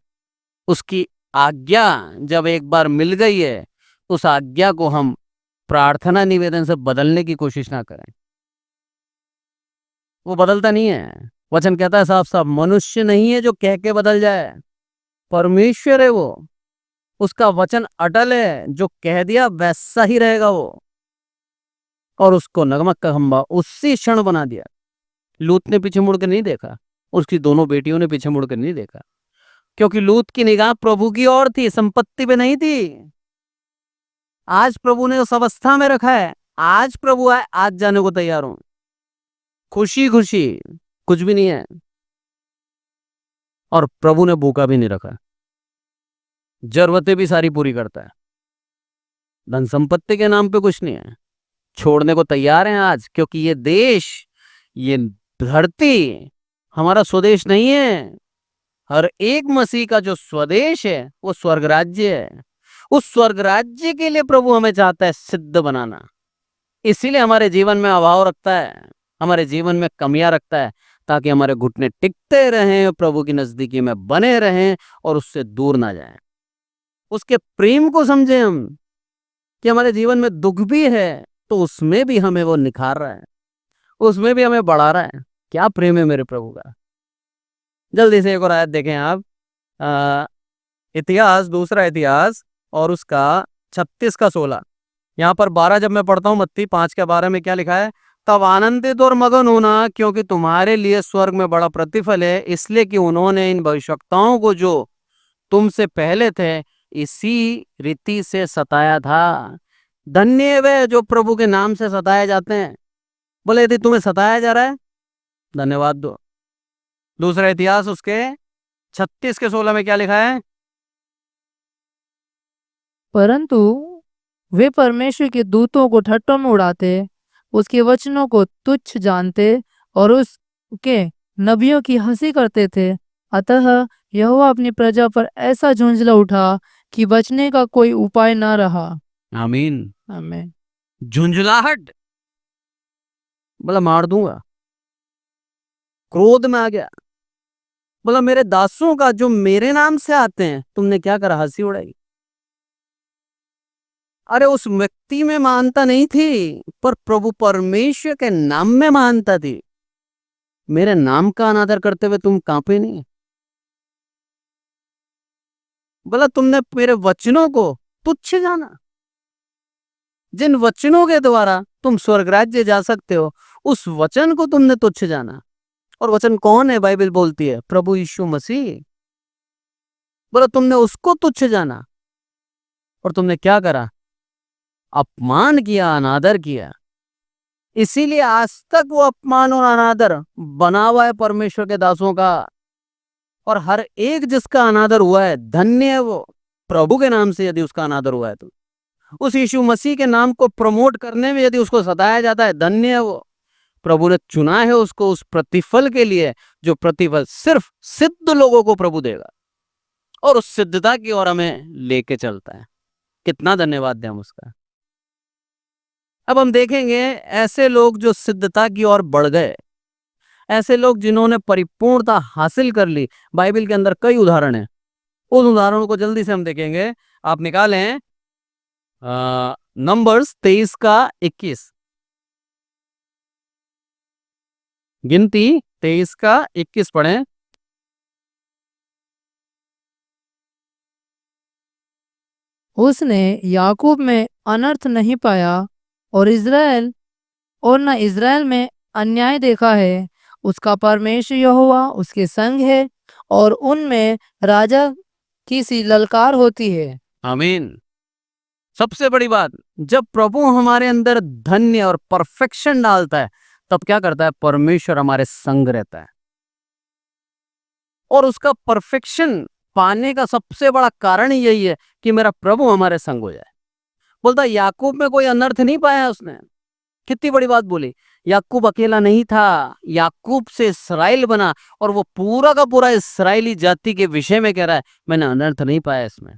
उसकी आज्ञा जब एक बार मिल गई है, उस आज्ञा को हम प्रार्थना निवेदन से बदलने की कोशिश ना करें। वो बदलता नहीं है। वचन कहता है साफ साफ, मनुष्य नहीं है जो कह के बदल जाए, परमेश्वर है वो। उसका वचन अटल है, जो कह दिया वैसा ही रहेगा वो। और उसको नमक का खंभा उसी क्षण बना दिया। लूत ने पीछे मुड़कर नहीं देखा, उसकी दोनों बेटियों ने पीछे मुड़कर नहीं देखा, क्योंकि लूत की निगाह प्रभु की ओर थी, संपत्ति पे नहीं थी। आज प्रभु ने उस अवस्था में रखा है। आज प्रभु आए, आज जाने को तैयार हूं, खुशी खुशी। कुछ भी नहीं है। और प्रभु ने भूखा भी नहीं रखा। जरूरतें भी सारी पूरी करता है। धन संपत्ति के नाम पे कुछ नहीं है, छोड़ने को तैयार हैं आज, क्योंकि ये देश, ये धरती हमारा स्वदेश नहीं है। हर एक मसीह का जो स्वदेश है वो स्वर्ग राज्य है। उस स्वर्ग राज्य के लिए प्रभु हमें चाहता है सिद्ध बनाना। इसीलिए हमारे जीवन में अभाव रखता है, हमारे जीवन में कमियां रखता है, ताकि हमारे घुटने टिकते रहें, प्रभु की नजदीकी में बने रहें और उससे दूर ना जाएं। उसके प्रेम को समझें हम, कि हमारे जीवन में दुख भी है तो उसमें भी हमें वो निखार रहा है, उसमें भी हमें बढ़ा रहा है। क्या प्रेम है मेरे प्रभु का। जल्दी से एक और आयत देखें आप, अ, इतिहास, दूसरा इतिहास और उसका 36 का 16। यहाँ पर 12 जब मैं पढ़ता हूँ, मत्ती 5 के 12 में क्या लिखा है, तब आनंदित और मगन होना, क्योंकि तुम्हारे लिए स्वर्ग में बड़ा प्रतिफल है, इसलिए कि उन्होंने इन भविष्यवक्ताओं को जो तुमसे पहले थे इसी रीति से सताया था। धन्य है वे जो प्रभु के नाम से सताए जाते हैं। बोले यदि तुम्हें सताया जा रहा है, धन्यवाद दो। दूसरा इतिहास उसके 36 के 16 में क्या लिखा है, परंतु वे परमेश्वर के दूतों को ठट्ठों में उड़ाते, उसके वचनों को तुच्छ जानते और उसके नबियों की हंसी करते थे। अतः यहोवा अपनी प्रजा पर ऐसा झुंझला उठा कि बचने का कोई उपाय न रहा। आमीन। आमीन। झुंझलाहट, बोला मार दूंगा, क्रोध में आ गया। बोला मेरे दासों का जो मेरे नाम से आते हैं तुमने क्या करा, हंसी उड़ाई। अरे उस व्यक्ति में मानता नहीं थी, पर प्रभु परमेश्वर के नाम में मानता थी। मेरे नाम का अनादर करते हुए तुम कांपे नहीं। बोला तुमने मेरे वचनों को तुच्छ जाना। जिन वचनों के द्वारा तुम स्वर्ग राज्य जा सकते हो, उस वचन को तुमने तुच्छ जाना। और वचन कौन है, बाइबल बोलती है प्रभु यीशु मसीह। बोला तुमने उसको तुच्छ जाना और तुमने क्या करा, अपमान किया, अनादर किया। इसीलिए आज तक वो अपमान और अनादर बना हुआ है परमेश्वर के दासों का। और हर एक जिसका अनादर हुआ है, धन्य है वो प्रभु के नाम से। यदि उसका अनादर हुआ है तो उस यीशु मसीह के नाम को प्रमोट करने में यदि उसको सताया जाता है, धन्य है वो। प्रभु ने चुना है उसको उस प्रतिफल के लिए, जो प्रतिफल सिर्फ सिद्ध लोगों को प्रभु देगा, और उस सिद्धता की ओर हमें लेके चलता है। कितना धन्यवाद दें हम उसका। अब हम देखेंगे ऐसे लोग जो सिद्धता की ओर बढ़ गए, ऐसे लोग जिन्होंने परिपूर्णता हासिल कर ली। बाइबल के अंदर कई उदाहरण हैं, उन उदाहरणों को जल्दी से हम देखेंगे। आप निकालें नंबर्स 23 का 21, गिनती 23 का 21 पढ़ें। उसने याकूब में अनर्थ नहीं पाया और न इज़राइल में अन्याय देखा है। उसका परमेश्वर यहोवा उसके संग है और उनमें राजा की सी ललकार होती है। आमीन। सबसे बड़ी बात, जब प्रभु हमारे अंदर धन्य और परफेक्शन डालता है, तब क्या करता है, परमेश्वर हमारे संग रहता है। और उसका परफेक्शन पाने का सबसे बड़ा कारण यही है कि मेरा प्रभु हमारे संग हो जाए। बोलता याकूब में कोई अनर्थ नहीं पाया उसने। कितनी बड़ी बात बोली। याकूब अकेला नहीं था, याकूब से इसराइल बना, और वो पूरा का पूरा इसराइली जाति के विषय में कह रहा है मैंने अनर्थ नहीं पाया इसमें।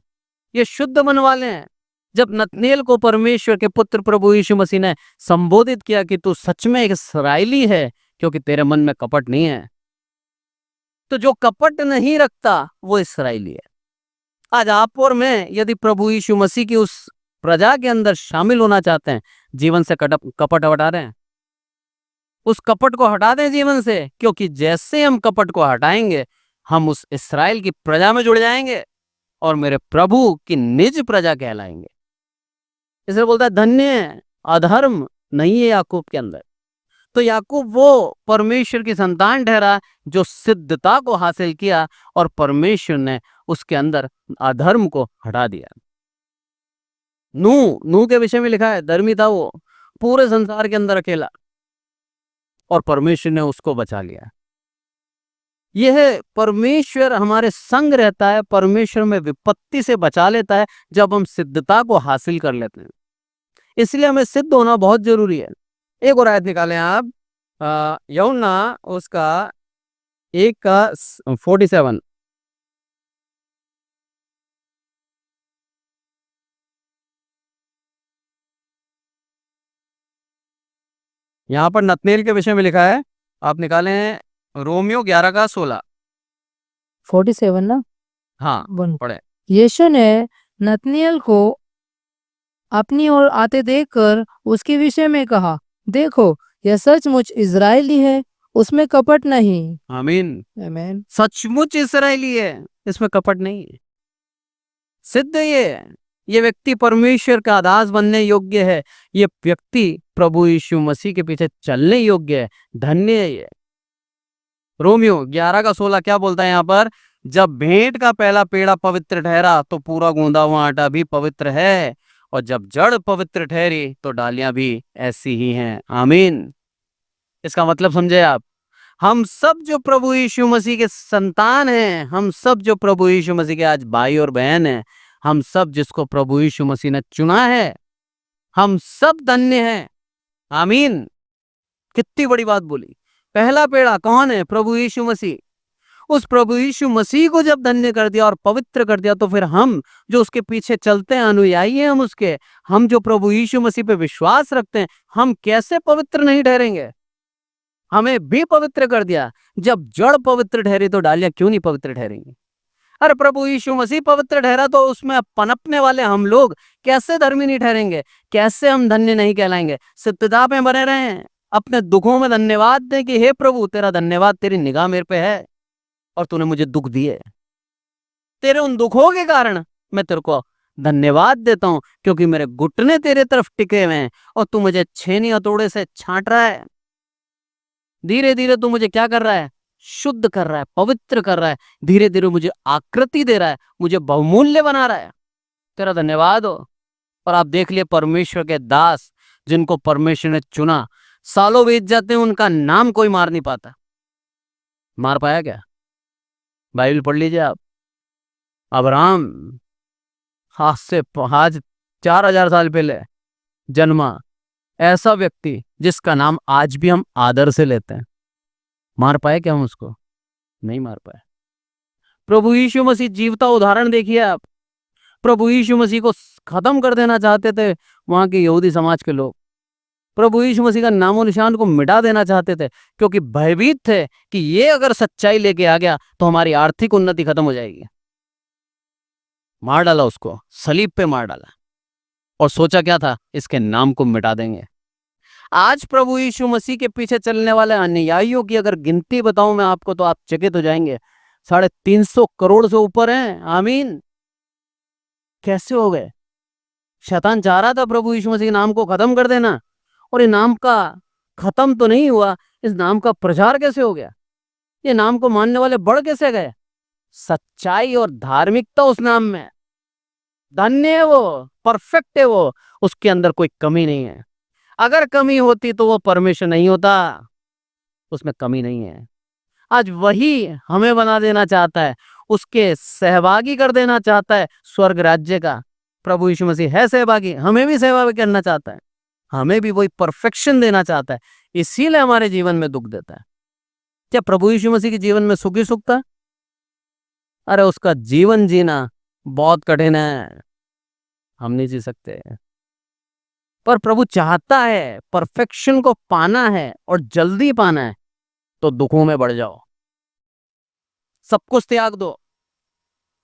ये शुद्ध मन वाले हैं। जब नतनेल को परमेश्वर के पुत्र प्रभु यीशु मसीह ने संबोधित किया कि तू सच में एक इसराइली है, क्योंकि तेरे मन में कपट नहीं है, तो जो कपट नहीं रखता वो इसराइली है। आज आप और मैं यदि प्रभु यीशु मसीह की उस प्रजा के अंदर शामिल होना चाहते हैं, जीवन से कपट हटा रहे हैं, उस कपट को हटा दें जीवन से, क्योंकि जैसे हम कपट को हटाएंगे हम उस इसराइल की प्रजा में जुड़ जाएंगे और मेरे प्रभु की निज प्रजा कहलाएंगे। इसलिए बोलता है धन्य है, अधर्म नहीं है याकूब के अंदर। तो याकूब वो परमेश्वर की संतान ठहरा जो सिद्धता को हासिल किया, और परमेश्वर ने उसके अंदर अधर्म को हटा दिया। नूह के विषय में लिखा है धर्मी था वो पूरे संसार के अंदर अकेला, और परमेश्वर ने उसको बचा लिया। यह परमेश्वर हमारे संग रहता है, परमेश्वर में विपत्ति से बचा लेता है जब हम सिद्धता को हासिल कर लेते हैं। इसलिए हमें सिद्ध होना बहुत जरूरी है। एक और आयत निकालें आप, यूहन्ना उसका 1:47। यहां पर नतनेल के विषय में लिखा है, आप निकालें रोमियो 11:16। 47 ना हाँ वन। पढ़े। यीशु ने नतनिएल को अपनी ओर आते देखकर उसके विषय में कहा, देखो यह सचमुच इजरायली है, उसमें कपट नहीं। आमीन। आमीन। सचमुच इस्राएली है, इसमें कपट नहीं है। सिद्ध ये व्यक्ति परमेश्वर का दास बनने योग्य है। ये व्यक्ति प्रभु यीशु मसीह के पीछे चलने योग्य है। धन्य है ये। रोमियो 11:16 क्या बोलता है यहाँ पर, जब भेंट का पहला पेड़ा पवित्र ठहरा तो पूरा गूंदा हुआ आटा भी पवित्र है, और जब जड़ पवित्र ठहरी तो डालियां भी ऐसी ही हैं। आमीन। इसका मतलब समझे आप, हम सब जो प्रभु यीशु मसीह के संतान हैं, हम सब जो प्रभु यीशु मसीह के आज भाई और बहन हैं, हम सब जिसको प्रभु यीशु मसीह ने चुना है, हम सब धन्य हैं। आमीन। कितनी बड़ी बात बोली। पहला पेड़ा कौन है? प्रभु यीशु मसीह। उस प्रभु यीशु मसीह को जब धन्य कर दिया और पवित्र कर दिया, तो फिर हम जो उसके पीछे चलते हैं, अनुयायी हैं हम उसके, हम जो प्रभु यीशु मसीह पे विश्वास रखते हैं, हम कैसे पवित्र नहीं ठहरेंगे? हमें भी पवित्र कर दिया। जब जड़ पवित्र ठहरी तो डालियां क्यों नहीं पवित्र ठहरेंगी? अरे प्रभु यीशु मसीह पवित्र ठहरा तो उसमें पनपने वाले हम लोग कैसे धर्मी नहीं ठहरेंगे? कैसे हम धन्य नहीं कहलाएंगे? सिद्धता में बने रहें, अपने दुखों में धन्यवाद दें कि हे प्रभु तेरा धन्यवाद, तेरी निगाह मेरे पे है और तूने मुझे दुख दिए। तेरे उन दुखों के कारण मैं तेरे को धन्यवाद देता हूं, क्योंकि मेरे घुटने तेरे तरफ टिके हुए हैं और तू मुझे छेनी हथौड़े से छांट रहा है। धीरे धीरे तू मुझे क्या कर रहा है? शुद्ध कर रहा है, पवित्र कर रहा है। धीरे धीरे मुझे आकृति दे रहा है, मुझे बहुमूल्य बना रहा है। तेरा धन्यवाद हो। और आप देख लिए परमेश्वर के दास जिनको परमेश्वर ने चुना, सालों बीत जाते हैं, उनका नाम कोई मार नहीं पाता। मार पाया क्या? बाइबल पढ़ लीजिए आप। अब्राहम आज 4000 साल पहले जन्मा ऐसा व्यक्ति जिसका नाम आज भी हम आदर से लेते हैं। मार पाए क्या हम उसको? नहीं मार पाए। प्रभु यीशु मसीह जीवता उदाहरण देखिए आप। प्रभु यीशु मसीह को खत्म कर देना चाहते थे वहां के यहूदी समाज के लोग। प्रभु यीशु मसीह का नामो निशान को मिटा देना चाहते थे, क्योंकि भयभीत थे कि ये अगर सच्चाई लेके आ गया तो हमारी आर्थिक उन्नति खत्म हो जाएगी। मार डाला उसको, सलीब पे मार डाला, और सोचा क्या था? इसके नाम को मिटा देंगे। आज प्रभु यीशु मसीह के पीछे चलने वाले अनुयायियों की अगर गिनती बताऊं मैं आपको, तो आप चकित हो जाएंगे। 350 करोड़ से ऊपर हैं। आमीन। कैसे हो गए? शैतान चाह रहा था प्रभु यीशु मसीह के नाम को खत्म कर देना, और ये नाम का खत्म तो नहीं हुआ, इस नाम का प्रचार कैसे हो गया? ये नाम को मानने वाले बढ़ कैसे गए? सच्चाई और धार्मिकता उस नाम में। धन्य है वो, परफेक्ट है वो, उसके अंदर कोई कमी नहीं है। अगर कमी होती तो वो परमेश्वर नहीं होता। उसमें कमी नहीं है। आज वही हमें बना देना चाहता है, उसके सहभागी कर देना चाहता है स्वर्ग राज्य का। प्रभु यीशु मसीह है सहभागी, हमें भी सहभागी करना चाहता है, हमें भी वही परफेक्शन देना चाहता है। इसीलिए हमारे जीवन में दुख देता है। क्या प्रभु यीशु मसीह के जीवन में सुख ही सुख था? अरे उसका जीवन जीना बहुत कठिन है, हम नहीं जी सकते। पर प्रभु चाहता है, परफेक्शन को पाना है और जल्दी पाना है, तो दुखों में बढ़ जाओ, सब कुछ त्याग दो,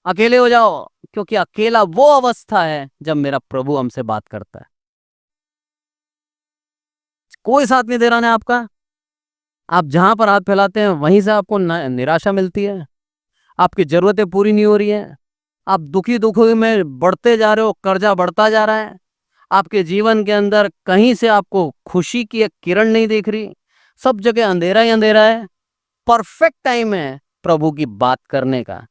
अकेले हो जाओ, क्योंकि अकेला वो अवस्था है जब मेरा प्रभु हमसे बात करता है। कोई साथ नहीं दे रहा ना आपका। आप जहां पर हाथ फैलाते हैं वहीं से आपको निराशा मिलती है, आपकी जरूरतें पूरी नहीं हो रही है, आप दुखी में बढ़ते जा रहे हो, कर्जा बढ़ता जा रहा है, आपके जीवन के अंदर कहीं से आपको खुशी की एक किरण नहीं दिख रही, सब जगह अंधेरा ही अंधेरा है। परफेक्ट टाइम है प्रभु की बात करने का।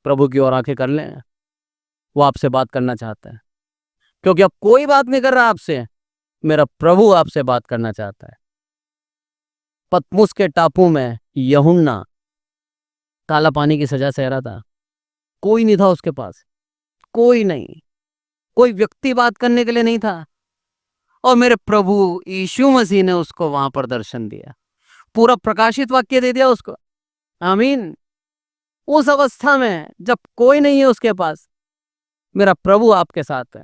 प्रभु की ओर आंखें कर लें, वो आपसे बात करना चाहता है, क्योंकि अब कोई बात नहीं कर रहा आपसे, मेरा प्रभु आपसे बात करना चाहता है। पतमुस के टापू में यूहन्ना काला पानी की सजा सह रहा था, कोई नहीं था उसके पास, कोई नहीं, कोई व्यक्ति बात करने के लिए नहीं था, और मेरे प्रभु यीशु मसीह ने उसको वहां पर दर्शन दिया, पूरा प्रकाशित वाक्य दे दिया उसको। आमीन। उस अवस्था में जब कोई नहीं है उसके पास, मेरा प्रभु आपके साथ है।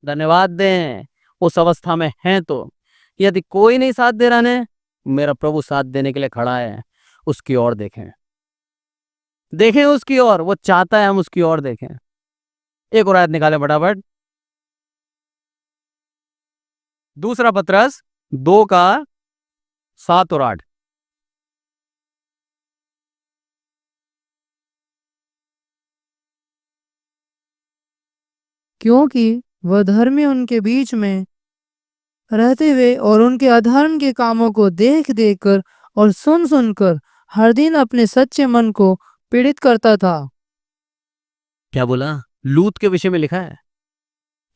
धन्यवाद दें, उस अवस्था में हैं तो। यदि कोई नहीं साथ दे रहा ने, मेरा प्रभु साथ देने के लिए खड़ा है। उसकी ओर देखें, देखें उसकी ओर, वो चाहता है हम उसकी ओर देखें। एक और आयत निकालें फटाफट, दूसरा पत्रस 2 का 7 और 8। क्योंकि वह धर्मी उनके बीच में रहते हुए और उनके अधर्म के कामों को देख देख कर और सुन सुनकर हर दिन अपने सच्चे मन को पीड़ित करता था। क्या बोला? लूत के विषय में लिखा है,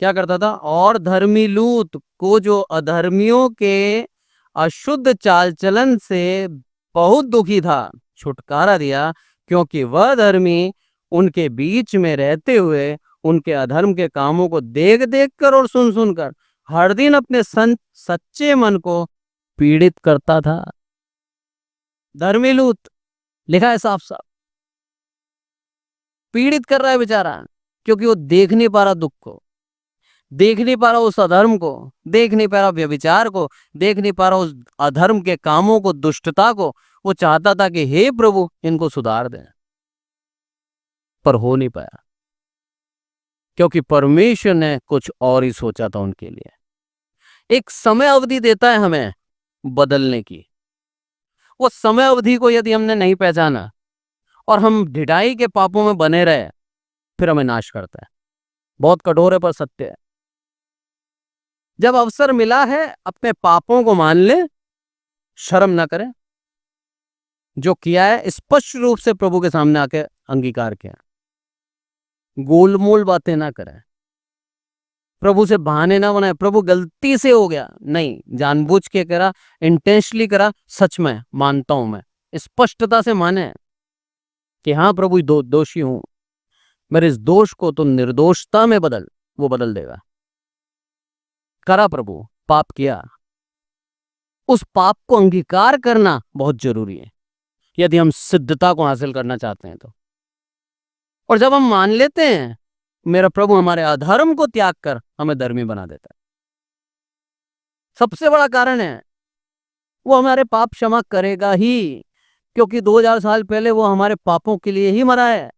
क्या करता था? और धर्मी लूत को जो अधर्मियों के अशुद्ध चाल चलन से बहुत दुखी था, छुटकारा दिया, क्योंकि वह धर्मी उनके बीच में रहते हुए उनके अधर्म के कामों को देख देख कर और सुन सुनकर हर दिन अपने सच्चे मन को पीड़ित करता था। धर्मी लूत, लिखा है साफ साफ, पीड़ित कर रहा है बेचारा, क्योंकि वो देख नहीं पा रहा दुख को, देख नहीं पा रहा उस अधर्म को, देख नहीं पा रहा व्यभिचार को, देख नहीं पा रहा उस अधर्म के कामों को, दुष्टता को। वो चाहता था कि हे प्रभु इनको सुधार दें, पर हो नहीं पाया, क्योंकि परमेश्वर ने कुछ और ही सोचा था उनके लिए। एक समय अवधि देता है हमें बदलने की। वो समय अवधि को यदि हमने नहीं पहचाना और हम ढिठाई के पापों में बने रहे, फिर हमें नाश करता है। बहुत कठोर है पर सत्य है। जब अवसर मिला है, अपने पापों को मान ले, शर्म ना करें, जो किया है स्पष्ट रूप से प्रभु के सामने आके अंगीकार किया, गोलमोल बातें ना करें, प्रभु से बहाने ना बनाए, प्रभु गलती से हो गया नहीं, जानबूझ के करा, इंटेंशनली करा, सच में मानता हूं मैं, स्पष्टता से माने कि हाँ प्रभु दोषी हूं, मेरे इस दोष को तो निर्दोषता में बदल, वो बदल देगा। करा प्रभु, पाप किया, उस पाप को अंगीकार करना बहुत जरूरी है यदि हम सिद्धता को हासिल करना चाहते हैं तो। और जब हम मान लेते हैं, मेरा प्रभु हमारे अधर्म को त्याग कर हमें धर्मी बना देता है। सबसे बड़ा कारण है वो हमारे पाप क्षमा करेगा ही, क्योंकि 2000 साल पहले वो हमारे पापों के लिए ही मरा है।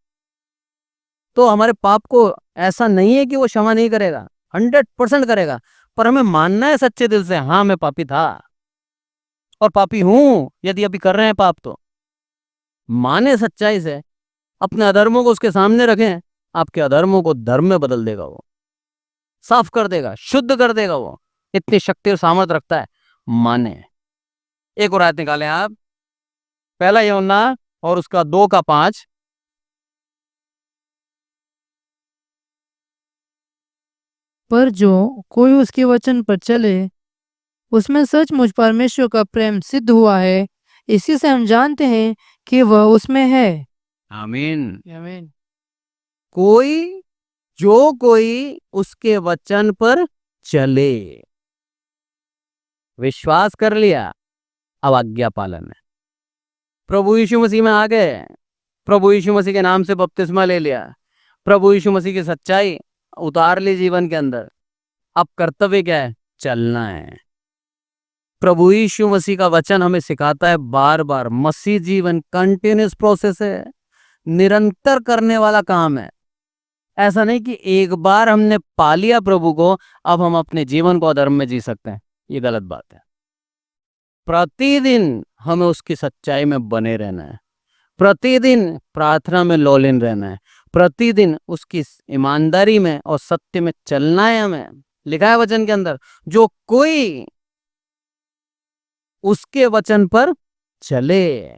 तो हमारे पाप को ऐसा नहीं है कि वो क्षमा नहीं करेगा, 100% करेगा, पर हमें मानना है सच्चे दिल से, हाँ मैं पापी था और पापी हूं। यदि अभी कर रहे हैं पाप तो माने सच्चाई से, अपने अधर्मों को उसके सामने रखें, आपके अधर्मों को धर्म में बदल देगा, वो साफ कर देगा, शुद्ध कर देगा। वो इतनी शक्ति और सामर्थ रखता है, माने। एक और आयत निकालें आप, पहला यूहन्ना और उसका 2 का 5। पर जो कोई उसके वचन पर चले, उसमें सचमुच परमेश्वर का प्रेम सिद्ध हुआ है। इसी से हम जानते हैं कि वह उसमें है। आमीन। आमीन। जो कोई उसके वचन पर चले, विश्वास कर लिया, अब आज्ञा पालन है। प्रभु यीशु मसीह में आ गए, प्रभु यीशु मसीह के नाम से बपतिस्मा ले लिया, प्रभु यीशु मसीह की सच्चाई उतार ली जीवन के अंदर। अब कर्तव्य क्या है? चलना है। प्रभु यीशु मसीह का वचन हमें सिखाता है बार बार, मसीह जीवन कंटिन्यूस प्रोसेस है, निरंतर करने वाला काम है। ऐसा नहीं कि एक बार हमने पा लिया प्रभु को, अब हम अपने जीवन को अधर्म में जी सकते हैं, ये गलत बात है। प्रतिदिन हमें उसकी सच्चाई में बने रहना है, प्रतिदिन प्रार्थना में लौलीन रहना है, प्रतिदिन उसकी ईमानदारी में और सत्य में चलना है हमें। लिखा है वचन के अंदर, जो कोई उसके वचन पर चले।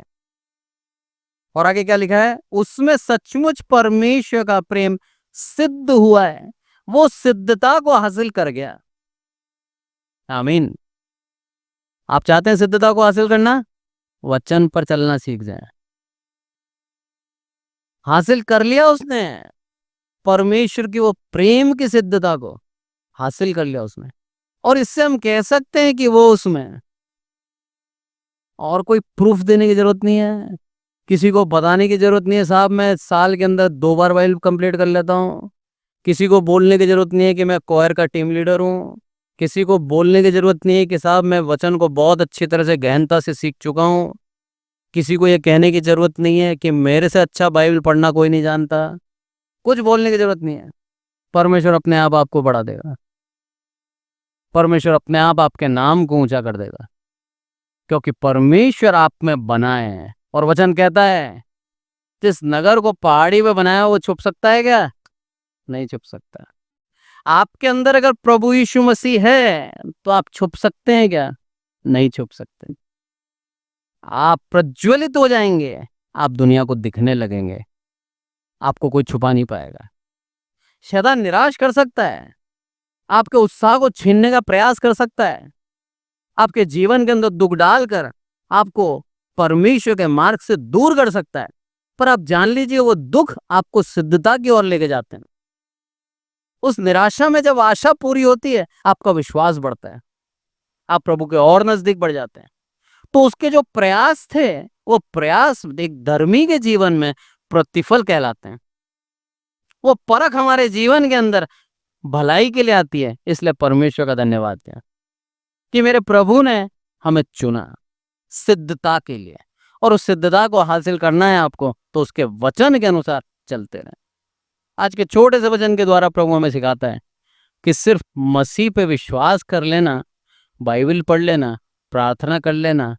और आगे क्या लिखा है? उसमें सचमुच परमेश्वर का प्रेम सिद्ध हुआ है, वो सिद्धता को हासिल कर गया। आमीन। आप चाहते हैं सिद्धता को हासिल करना? वचन पर चलना सीख जाए। हासिल कर लिया उसने परमेश्वर की वो प्रेम की सिद्धता को, हासिल कर लिया उसने, और इससे हम कह सकते हैं कि वो उसमें है। और कोई प्रूफ देने की जरूरत नहीं है, किसी को बताने की जरूरत नहीं है साहब मैं साल के अंदर 2 बार बाइबल कंप्लीट कर लेता हूँ। किसी को बोलने की जरूरत नहीं है कि मैं कोयर का टीम लीडर हूँ। किसी को बोलने की जरूरत नहीं है कि साहब मैं वचन को बहुत अच्छी तरह से गहनता से सीख चुका हूँ। किसी को ये कहने की जरूरत नहीं है कि मेरे से अच्छा बाइबल पढ़ना कोई नहीं जानता। कुछ बोलने की जरूरत नहीं है। परमेश्वर अपने आप आपको बढ़ा देगा। परमेश्वर अपने आप आपके नाम को ऊंचा कर देगा, क्योंकि परमेश्वर आप में बनाए हैं। और वचन कहता है जिस नगर को पहाड़ी पे बनाया वो छुप सकता है क्या? नहीं छुप सकता। आपके अंदर अगर प्रभु यीशु मसीह है तो आप छुप सकते हैं क्या? नहीं छुप सकते। आप प्रज्वलित हो जाएंगे, आप दुनिया को दिखने लगेंगे, आपको कोई छुपा नहीं पाएगा। शैतान निराश कर सकता है, आपके उत्साह को छीनने का प्रयास कर सकता है, आपके जीवन के अंदर दुख डालकर आपको परमेश्वर के मार्ग से दूर कर सकता है। पर आप जान लीजिए वो दुख आपको सिद्धता की ओर लेके जाते हैं। उस निराशा में जब आशा पूरी होती है आपका विश्वास बढ़ता है, आप प्रभु के और नजदीक बढ़ जाते हैं। तो उसके जो प्रयास थे वो प्रयास एक धर्मी के जीवन में प्रतिफल कहलाते हैं। वो परख हमारे जीवन के अंदर भलाई के लिए आती है। इसलिए परमेश्वर का धन्यवाद किया कि मेरे प्रभु ने हमें चुना सिद्धता के लिए, और उस सिद्धता को हासिल करना है आपको तो उसके वचन के अनुसार चलते रहें। आज के छोटे से वचन के द्वारा प्रभु हमें सिखाता है कि सिर्फ मसीह पे विश्वास कर लेना, बाइबल पढ़ लेना, प्रार्थना कर लेना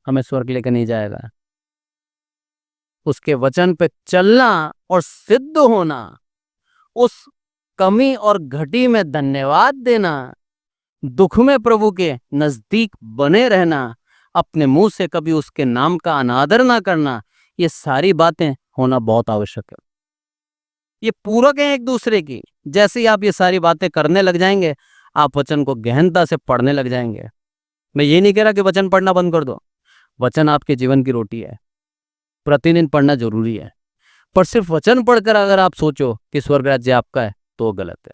हमें स्वर्ग लेकर नहीं जाएगा। उसके वचन पे चलना और सिद्ध होना, उस कमी और घटी में धन्यवाद देना, दुख में प्रभु के नजदीक बने रहना, अपने मुंह से कभी उसके नाम का अनादर ना करना, ये सारी बातें होना बहुत आवश्यक है। ये पूरक है एक दूसरे की। जैसे ही आप ये सारी बातें करने लग जाएंगे आप वचन को गहनता से पढ़ने लग जाएंगे। मैं ये नहीं कह रहा कि वचन पढ़ना बंद कर दो, वचन आपके जीवन की रोटी है, प्रतिदिन पढ़ना जरूरी है। पर सिर्फ वचन पढ़कर अगर आप सोचो कि स्वर्ग राज्य आपका है तो गलत है।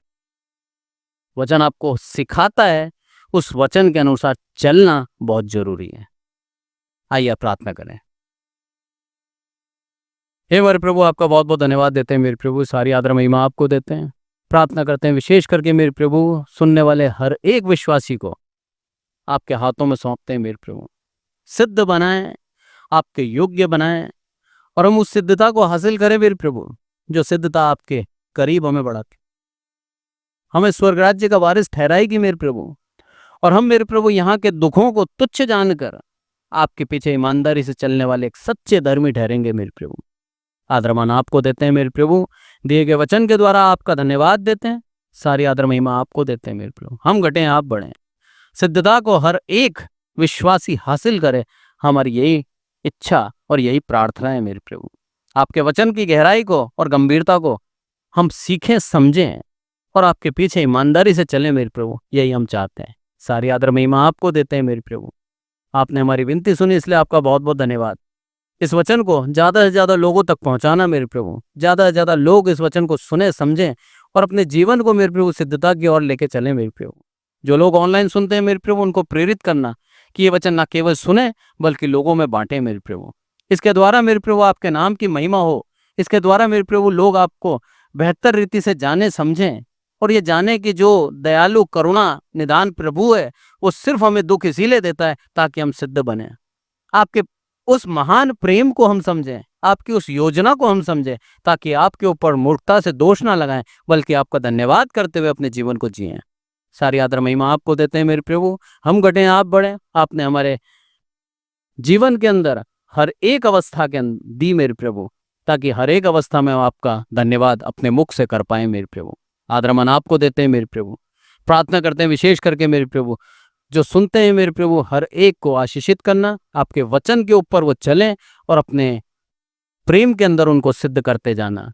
वचन आपको सिखाता है, उस वचन के अनुसार चलना बहुत जरूरी है। आइए प्रार्थना करें। हे हमारे प्रभु, आपका बहुत बहुत धन्यवाद देते हैं मेरे प्रभु, सारी आदर महिमा आपको देते हैं। प्रार्थना करते हैं विशेष करके मेरे प्रभु सुनने वाले हर एक विश्वासी को आपके हाथों में सौंपते हैं मेरे प्रभु। सिद्ध बनाएं, आपके योग्य बनाएं, और हम उस सिद्धता को हासिल करें मेरे प्रभु, जो सिद्धता आपके करीब हमें बढ़ाती, हमें स्वर्ग राज्य का वारिस ठहराएगी मेरे प्रभु। और हम मेरे प्रभु यहाँ के दुखों को तुच्छ जानकर आपके पीछे ईमानदारी से चलने वाले एक सच्चे धर्मी ठहरेंगे मेरे प्रभु। आदरमान आपको देते हैं मेरे प्रभु, दिए गए वचन के द्वारा आपका धन्यवाद देते हैं। सारी आदर महिमा आपको देते हैं मेरे प्रभु। हम घटें आप बढ़ें, सिद्धता को हर एक विश्वासी हासिल करे, हमारी यही इच्छा और यही प्रार्थना है मेरे प्रभु। आपके वचन की गहराई को और गंभीरता को हम सीखें, समझें, और आपके पीछे ईमानदारी से चलें मेरे प्रभु, यही हम चाहते हैं। सारी आदर महिमा आपको देते हैं मेरे प्रभु। आपने हमारी विनती सुनी, इसलिए आपका बहुत बहुत धन्यवाद। इस वचन को ज़्यादा से ज़्यादा लोगों तक पहुंचाना मेरे प्रभु, ज़्यादा से ज़्यादा लोग इस वचन को सुने, समझें, और अपने जीवन को मेरे प्रभु सिद्धता की ओर लेके चलें मेरे प्रभु। जो लोग ऑनलाइन सुनते हैं मेरे प्रभु, उनको प्रेरित करना कि ये वचन ना केवल सुने बल्कि लोगों में बांटे मेरे प्रभु। इसके द्वारा मेरे प्रभु आपके नाम की महिमा हो। इसके द्वारा मेरे प्रभु लोग आपको बेहतर रीति से जाने, समझें, और ये जाने कि जो दयालु करुणा निदान प्रभु है वो सिर्फ हमें दुख इसीलिए देता है ताकि हम सिद्ध बने। आपके उस महान प्रेम को हम समझें, आपकी उस योजना को हम समझें, ताकि आपके ऊपर मूर्खता से दोष ना लगाएं बल्कि आपका धन्यवाद करते हुए अपने जीवन को जिएं। सारी आदर महिमा आपको देते हैं मेरे प्रभु। हम घटें आप बढ़ें। आपने हमारे जीवन के अंदर हर एक अवस्था के दी मेरे प्रभु, ताकि हर एक अवस्था में हम आपका धन्यवाद अपने मुख से कर पाए मेरे प्रभु। आदरमान आपको देते हैं मेरे प्रभु। प्रार्थना करते हैं विशेष करके मेरे प्रभु जो सुनते हैं मेरे प्रभु, हर एक को आशीषित करना, आपके वचन के ऊपर वो चलें और अपने प्रेम के अंदर उनको सिद्ध करते जाना।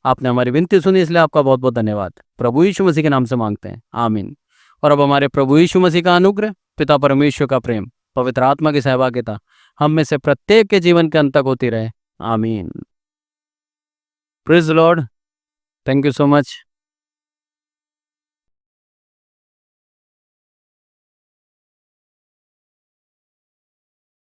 आपने हमारी विनती सुनी, इसलिए आपका बहुत बहुत धन्यवाद। प्रभु यीशु मसीह के नाम से मांगते हैं, आमीन। और अब हमारे प्रभु यीशु मसीह का अनुग्रह, पिता परमेश्वर का प्रेम, पवित्र आत्मा की सहभागिता हम में से प्रत्येक के जीवन के अंत तक होती रहे। आमीन। Praise the Lord. Thank you so much.